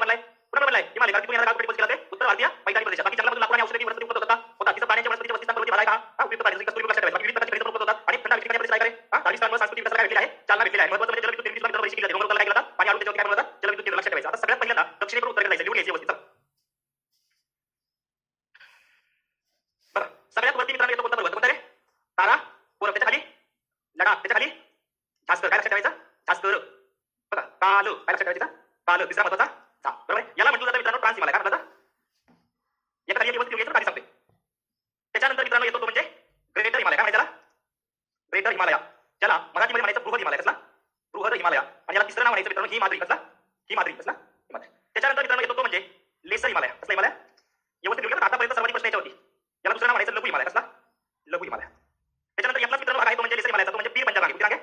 बनलाय हिमालय भारतीय पूर्ण गाव केला जाते उत्तर भारतीय मैदानी प्रदेश बाकी जंगलामधून लाकूड आणि औषधी वनस्पती उपलब्ध होता तिथं पाण्याच्या वनस्पतीच्या वस्तीस्थान पर्वती भाग आहे का उपयुक्त पाणी कस्तुरी लक्षात ठेवायचं विविध प्रकारचे उपलब्ध होतात आणि थंड ठिकाणी प्रदेश काय करे धार्मिक स्थान सांस्कृतिक विकास काय भेटले आहे चालना भेटले आहे महत्त्वाचं म्हणजे जलविद्युत निर्मिती सुद्धा बरीचशी केली जाते डोंगर काय केला पाणी आडून त्याच्यावर काय बनवतात जलविद्युत केंद्र लक्षात ठेवायचं आता सगळ्यात पहिल्यांदा दक्षिणेकडून उत्तरेकडे जायचं लिहून घ्यायची व्यवस्थित बरं सगळ्यात वरती मित्रांनो येतो कोणता पर्वत कोणता रे तारा पूरब त्याच्या खाली लडाख त्याच्या खाली झास्कर काय लक्षात ठेवायचं झास्कर बघा काल काय लक्षात ठेवायचं काल तिसरा महत्त्वाचा झाप बरोबर याला म्हटलं जातं मित्रांनो ट्रान्स हिमालय काय म्हटलं एका खाली व्यवस्थित लिहून घ्यायचं सांगते त्याच्यानंतर मित्रांनो येतो तो म्हणजे ग्रेटर हिमालय काय म्हणायचं ग्रेटर हिमालय ज्याला मराठीमध्ये म्हणायचं बृहद हिमालय कसला बृहद हिमालय आणि याला तिसरं नाव म्हणायचं मित्रांनो हिमाद्री कसला हिमाद्री हिमालय त्याच्यानंतर मित्रांनो येतो तो म्हणजे लेसर हिमालय कसला हिमालय व्यवस्थित लिहून आतापर्यंत सर्वाधिक प्रश्न याच्यावरती याला दुसरं नाव म्हणायचं लघु हिमालय कसला लघु हिमालय त्याच्यानंतर यातलाच मित्रांनो भाग आहे तो म्हणजे लेसर हिमालयाचा तो म्हणजे पीर पंजाल कुठे आहे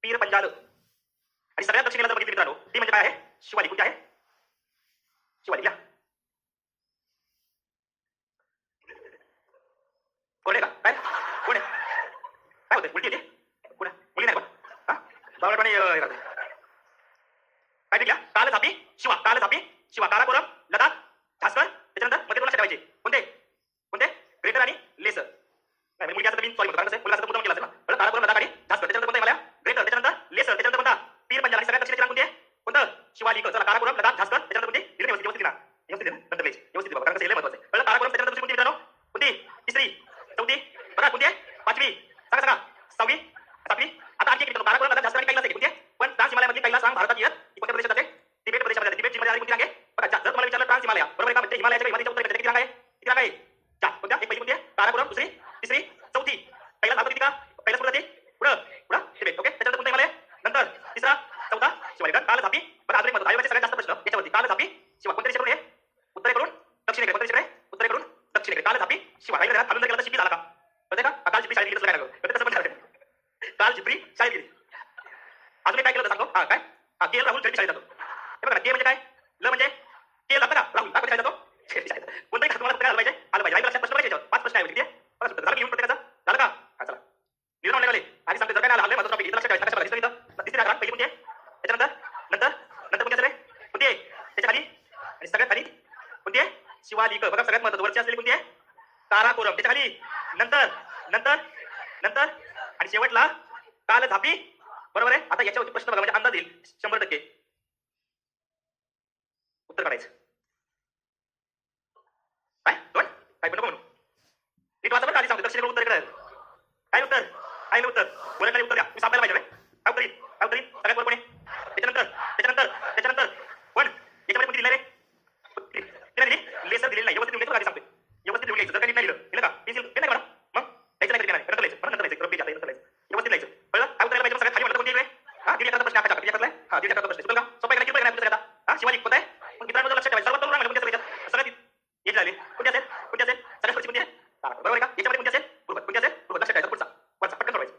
पीर पंजाल आणि सगळ्यात दक्षिणेला जर बघितलं मित्रांनो ती म्हणजे काय आहे शिवाली कुठे आहे शिवाली घ्या कोण आहे का काय कोण आहे काय होते उलटी येते कोण मुली नाही बघ हा बावळटपणे काय ठीक काल झापी शिवा काराकोरम लडाख झास्कर त्याच्यानंतर मध्ये दोन लक्षात ठेवायचे कोणते कोणते ग्रेटर आणि लेसर नाही मुलगी असं सॉरी म्हणतो कारण मुलाचं मुद्दाम केला असेल ना काराकोरम लडाख आणि झास्कर त्याच्यानंतर कोणता मला ग्रेटर त्याच्यानंतर लेसर त्याच्यानंतर कोणता पीर पंजाल आणि सगळ्यात दक्षिण कोणते कोणतं शिवाली चला काराकोरम लडाख झास्कर त्याच्यानंतर कोणते व्यवस्थित ना नंतर व्यवस्थित बघा कारण महत्वाचं आहे कळलं काराकोरम त्याच्यानंतर दुसरी कोणती मित्रांनो कोणती तिसरी चौथी बघा कोणती आहे पाचवी सांगा सहावी सातवी आता आणखी मित्रांनो काराकोरम लडाख झास्कर आणि कैलास आहे कोणते पण ट्रान्स हिमालयामध्ये कैलास सांग भारतात येत कोणत्या प्रदेशात आहे तिबेट प्रदेशामध्ये तिबेट चीनमध्ये आली कोणती रांग आहे बघा जर तुम्हाला विचारलं ट्रान्स हिमालय बरोबर का म्हणजे हिमालयाच्या हिमालयाच्या उत्तरेकडे किती रांग आहे किती रांग आहे चार कोणत्या एक पहिली कोणती आहे काराकोरम दुसरी तिसरी चौथी कैलास भारतात किती का कैलास पुढे पुढं तिबेट ओके त्याच्यानंतर कोणतं हिमालय नंतर तिसरा चौथा शिवाय काल झापी बघा अजून एक महत्त्व आयोगाचे सगळ्यात जास्त प्रश्न याच्यावरती काल झापी शिवा कोणत्या दिशेकडून आहे उत्तरेकडून दक्षिणेकडे कोणत्या दिशेकडे उत्तरेकडून दक्षिणेकडे काल झापी शिवा राहिला घरात गेला तर शिपी झाला का कळते का काल जिपरी शाळेत गेली काय नका कसं पण काल जिपरी शाळेत गेली अजून काय केलं होतं सांगतो हा काय हा केल राहुल शेट्टी शाळेत जातो हे बघा के म्हणजे काय ल म्हणजे केल जातं का राहुल का शाळेत जातो शेट्टी शाळेत कोणत्याही तुम्हाला काय आलं पाहिजे लक्षात प्रश्न पाहिजे पाच प्रश्न आहे किती बघा झालं घेऊन प्रत्येकाचा झालं का हा चला निर्णय लागले आणि सांगते जर काय आलं महत्त्वाचं टॉपिक इथं लक्षात ठेवायचं इथं तिसरी राख पहिली कोणती आहे त्याच्यानंतर नंतर नंतर कोणती असेल कोणती आहे त्याच्या खाली आणि सगळ्यात खाली कोणती आहे? शिवालिक. बघा सगळ्यात महत्वाचं वरची असलेली कोणती आहे? काराकोरम. त्याच्या खाली नंतर नंतर नंतर आणि शेवटला काल झापी. बरोबर आहे. आता याच्यावरती प्रश्न बघा म्हणजे अंदाज येईल 100%. उत्तर काढायचं. काय दोन काय पण नको म्हणू. नीट वाचा बरं. आधी सांगतो दक्षिणेकडून उत्तर इकडे. काय उत्तर? काय उत्तर? बोलायला उत्तर द्या. मी सापडायला पाहिजे. काय उत्तर येईल? काय उत्तर येईल? सगळ्यात वर कोण आहे? त्याच्यानंतर त्याच्यानंतर त्याच्यानंतर पण याच्यामध्ये कोणती दिलं रे? लेसर दिलेलं नाही. व्यवस्थित लिहून आधी सांगतोय. व्यवस्थित लिहून जर काही नाही लिहिलं का पेन्सिल पेन नाही म्हणा मग द्यायचं नाही कधी नंतर लिहायचं. नंतर लिहायचं. रब्बी जाता नंतर लिहायचं. व्यवस्थित लिहायचं. कळलं? काय उत्तर पाहिजे सगळ्यात खाली म्हणलं कोणती आहे? हा दीड एकाचा प्रश्न आखाचा. याच्यातला हा दीड एकाचा प्रश्न. चुकल का? सोपा आहे का नाही? किती का? हा शिवालिक कोणता आहे? मग मित्रांनो लक्षात ठेवायचं. सर्वात तरुण म्हणजे कोणत्या सगळ्यात सगळ्यात येत झाले कोणती असेल? कोणती असेल? सगळ्यात पुढची कोणती आहे? बरोबर आहे का? याच्यामध्ये कोणती असेल? बरोबर कोणती असेल? बरोबर लक्षात ठेवायचं. पुढचा वरचा पटकन सोडवायचं.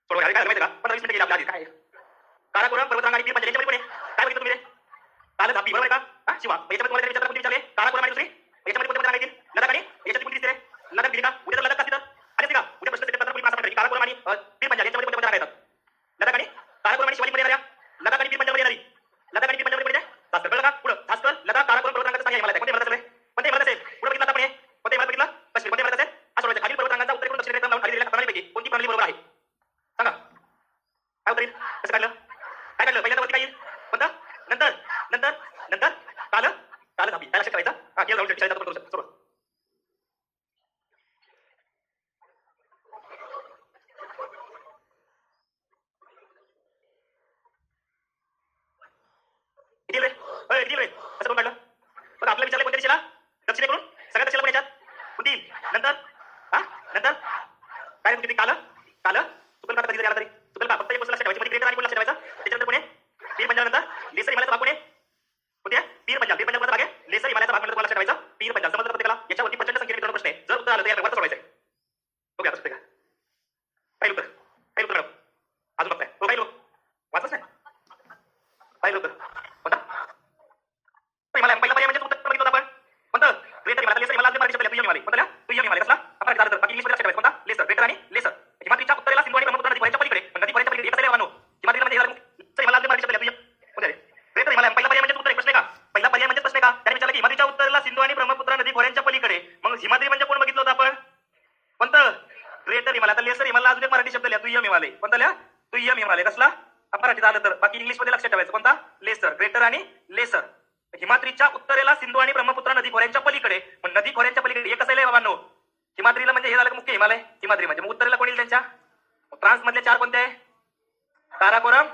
सोडवा काय माहिती का? 15-20 मिनिटं गेली आपल्या आधी. काय काराकोरम पर्वतरांग आणि पीर पंजाब याच्यामध्ये कोण आहे? काय बघितलं तुम्ही रे? काल झापी. बरोबर आहे का? हा शिवा. याच्यामध्ये तुम्हाला विचारलं कोणती विचारले? काराकोरम आणि दुसरी याच्यामध्ये कोणते रांग येतील? लडाख आणि याच्यात कोणती दिसते रे? लडाख दिली का? उद्या तर लडाख असते तर आली का? उद्या प्रश्न त्याच्यात पुढे पास काराकोरम आणि पीर पंजाब याच्यामध्ये कोणते रांग येतात? लडाख आणि काराकोरम आणि शिवालिक मध्ये येणाऱ्या लडाख आणि पीर पंजाब मध्ये येणारी लडाख आणि पीर पंजाब मध्ये तास कळलं का? पुढे तास कर लडाख काराकोरम पर्वतरांगाचं सांगा मला कोणते मला सगळे कोणते मला असेल पुढे बघितलं आपण हे कोणते मला बघितलं काश्मीर कोणते मला असेल असं सोडायचं. खाली पर्वतरांगाचा उत्तरेकडून दक्षिणेकडे लावून खाली दिलेल्या प्रणालीपैकी कोणती प्रणाली बरोबर आहे सांगा. काय उत्तर येईल? कसं काढलं? काय काढलं? पहिल्यांदा वरती काय येईल? कोणतं? नंतर नंतर नंतर काल काल झापी. काय लक्षात ठेवायचं? हा केलं राऊंड शेट करू शकतो. सोडवा. किती रे? किती रे? कसं करून काढलं? बघ आपलं विचारलं कोणत्या दिशेला? दक्षिणेकडून सगळ्या दिशेला कोण याच्यात? कोणती? नंतर हा नंतर काय किती काल काल चुकल का? कधी आला तरी चुकल का? फक्त एक गोष्ट लक्षात ठेवायची. मध्ये ग्रेटर आणि कोण लक्षात ठेवायचं? त्याच्यानंतर कोण आहे? पीर पंजाब नंतर लेसर हिमालयाचा भाग कोण आहे? कोणते आहे? पीर पंजाब. पीर पंजाबचा भाग आहे. लेसर हिमालयाचा भाग म्हणजे लक्षात ठेवायचं. पीर पंजाब समजलं प्रत्येकाला? याच्यावरती प्रचंड संख्येने मित्रांनो प्रश्न आहे. जर उत्तर आलं तर या वरचं सोडवायचं आहे. बघूया आता का? काय उत्तर? काय उत्तर मॅडम? अजून बघताय? हो काय लो वाचच नाही. काय उत्तर? कोणता? हिमालय पहिला पर्याय म्हणजे उत्तर बघितलं आपण कोणतं? ग्रेटर हिमालय. लेसर हिमालय मार्ग शब्द दुय्यम हिमालय. कोणता? दुय्यम हिमालय. कसला? आपण झालं तर बाकी इंग्लिश मध्ये लक्षात ठेवायचं. कोणता? लेसर. ग्रेटर आणि लेसर. हिमाद्रीच्या उत्तरेला सिंधू आणि ब्रह्मपुत्रा नदी वाहण्याच्या पलीकडे पण नदी वाहण्याच्या पलीकडे एक असायला मानव हिमाद्रीला म्हणजे हिमालय मार्ग शब्द दुय्यम कोणता रे? ग्रेटर हिमालय. पहिला पर्याय म्हणजे उत्तर प्रश्न आहे का? पहिला पर्याय म्हणजे प्रश्न आहे का? त्याने विचारलं की हिमाद्रीच्या उत्तरेला सिंधू आणि ब्रह्मपुत्रा नदी खोऱ्यांच्या पलीकडे मग हिमाद्री म्हणजे कोण बघितलं होतं आपण? कोणतं? ग्रेटर हिमालय. आता लेसर हिमालय अजून एक मराठी शब्द लिहा दुय्यम हिमालय. कोणता लिहा? दुय्यम हिमालय. कसला? मराठीत आलं तर बाकी इंग्लिश मध्ये लक्षात ठेवायचं. कोणता? लेसर. ग्रेटर आणि लेसर. हिमाद्रीच्या उत्तरेला सिंधू आणि ब्रह्मपुत्रा नदी खोऱ्यांच्या पलीकडे पण नदी खोऱ्यांच्या पलीकडे एक असायला बाबांनो हिमाद्रीला म्हणजे हे झालं मुख्य हिमालय हिमाद्री म्हणजे मग उत्तरेला कोण येईल त्यांच्या? फ्रान्स मधले चार कोणते आहे? काराकोरम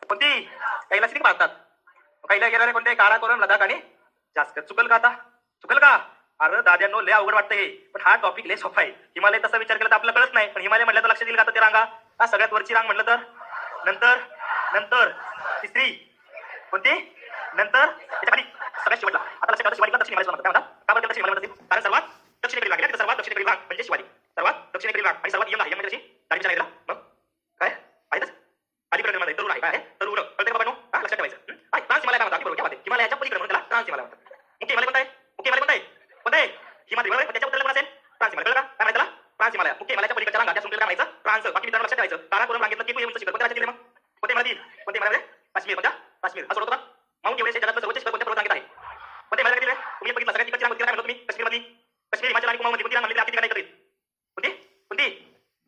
कोणती? काहीला सिंग मारतात. काहीला गेलेले कोणते? काराकोरम लडाख आणि जास्त. चुकल का आता? चुकल का? अरे दाद्यांनो लय अवघड वाटतं हे पण हा टॉपिक लय सोपा आहे. हिमालय तसा विचार केला तर आपल्याला कळत नाही पण हिमालय म्हटलं तर लक्षात येईल का आता ते रांगा? हा सगळ्यात वरची रांग म्हटलं तर नंतर नंतर तिसरी कोणती? नंतर त्याच्या खाली सगळ्यात शेवटला आता लक्षात ठेवा शिवालिकला दक्षिण हिमालय म्हणतात. काय म्हणतात? का बरं दक्षिण हिमालय म्हणतात? कारण सर्वात दक्षिणेकडील भाग आहे. सर्वात दक्षिणेकडील भाग म्हणजे शिवालिक. सर्वात दक्षिणेकडील भाग आणि सर्वात यंग आहे. यंग म्हणजे कशी? दाढी विचार नाही मग काय आहेतच आधी कडे तरुण आहे. काय आहे? तरुण कळते का बाबा? हा लक्षात ठेवायचं. ट्रान्स हिमालय काय म्हणतात? बरोबर काय? हिमालयाच्या पलीकडे म्हणून त्याला ट्रान्स हिमालय म्हणतात. मुख्य हिमालय कोणता आहे? मुख्य हिमालय कोणता आहे? कोणता आहे? हिमाद्री. बरोबर. त्याच्या उत्तरेला कोण असेल? ट्रान्स हिमालय. कळलं का? काय म्हणायचं? ट्रान्स हिमालय. मुख्य हिमालयाच्या पलीकडच्या रांगा त्या सुंदर काय म्हणायचं? ट्रान्स. बाकी मित्रांनो लक्षात ठेवायचं. काराकोरम रांगेतलं की उंच शिखर कोणत्या राज्यात गेले मग? कोणते हिमालय? कोणते हिमालय? काश्मीर. कोणत्या? काश्मीर. हा सोडतो का? माउंट एव्हरेस्ट जगातलं सर्वोच्च शिखर कोणत्या पर्वतरांगेत आहे? कोणते हिमालय किती? तुम्ही बघितलं सगळ्यात तिकडची रांग काय म्हणतो तुम्ही? काश्मीर मधली. काश्मीर हिमाचल आणि कुमाऊमध्ये कोणती रांग म्हणली? किती काय करीत? कोणती? कोणती?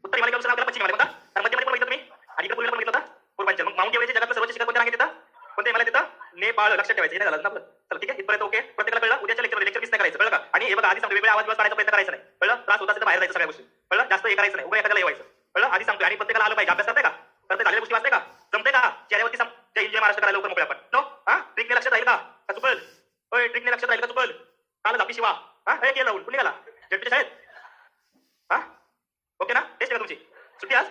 उत्तर हिमालय करून आपल्याला पश्चिम हिमालय कोणता? कारण मध्ये कोण बघितलं तुम्ही? आणि इकडे पूर्वेला बघितलं होतं? पूर्वांचल. मग माउंट एव्हरेस्ट जगातलं सर्वोच्च शिखर कोणत्या रांगेत येतं? कोणते हिमालय येतं? नेपाळ. लक्षात ठेवायचं. हे नाही झालं ना आपलं. चला ठीक आहे इथपर्यंत ओके. प्रत्येकाला कळलं? उद्याच्या लेक्चर मिस नाही करायचं. कळलं का? आणि हे बघा आधी सांगतो वेगवेगळ्या आवाज काढायचा प्रयत्न करायचा नाही. कळलं? त्रास होता तर बाहेर जायचं सगळ्या गोष्टी. कळलं? जास्त हे करायचं नाही. उभं एखाद्याला येवायचं. कळलं? आधी सांगतो आणि प्रत्येकाला आलं पाहिजे. अभ्यास करते का? करते झालेल्या गोष्टी वाचते का? जमते का? चेहऱ्यावरती जय जय महाराष्ट्र करायला लवकर मोकळे आपण. नो हा ट्रिकने लक्षात राहील का? का चुकल? होय ट्रिकने लक्षात राहील का चुकल? काल झापी शिवा हा हे केलं राहुल कुणी गेला? जेटचे साहेब हा ओके ना? टेस्ट का तुमची? सुट्टी आज?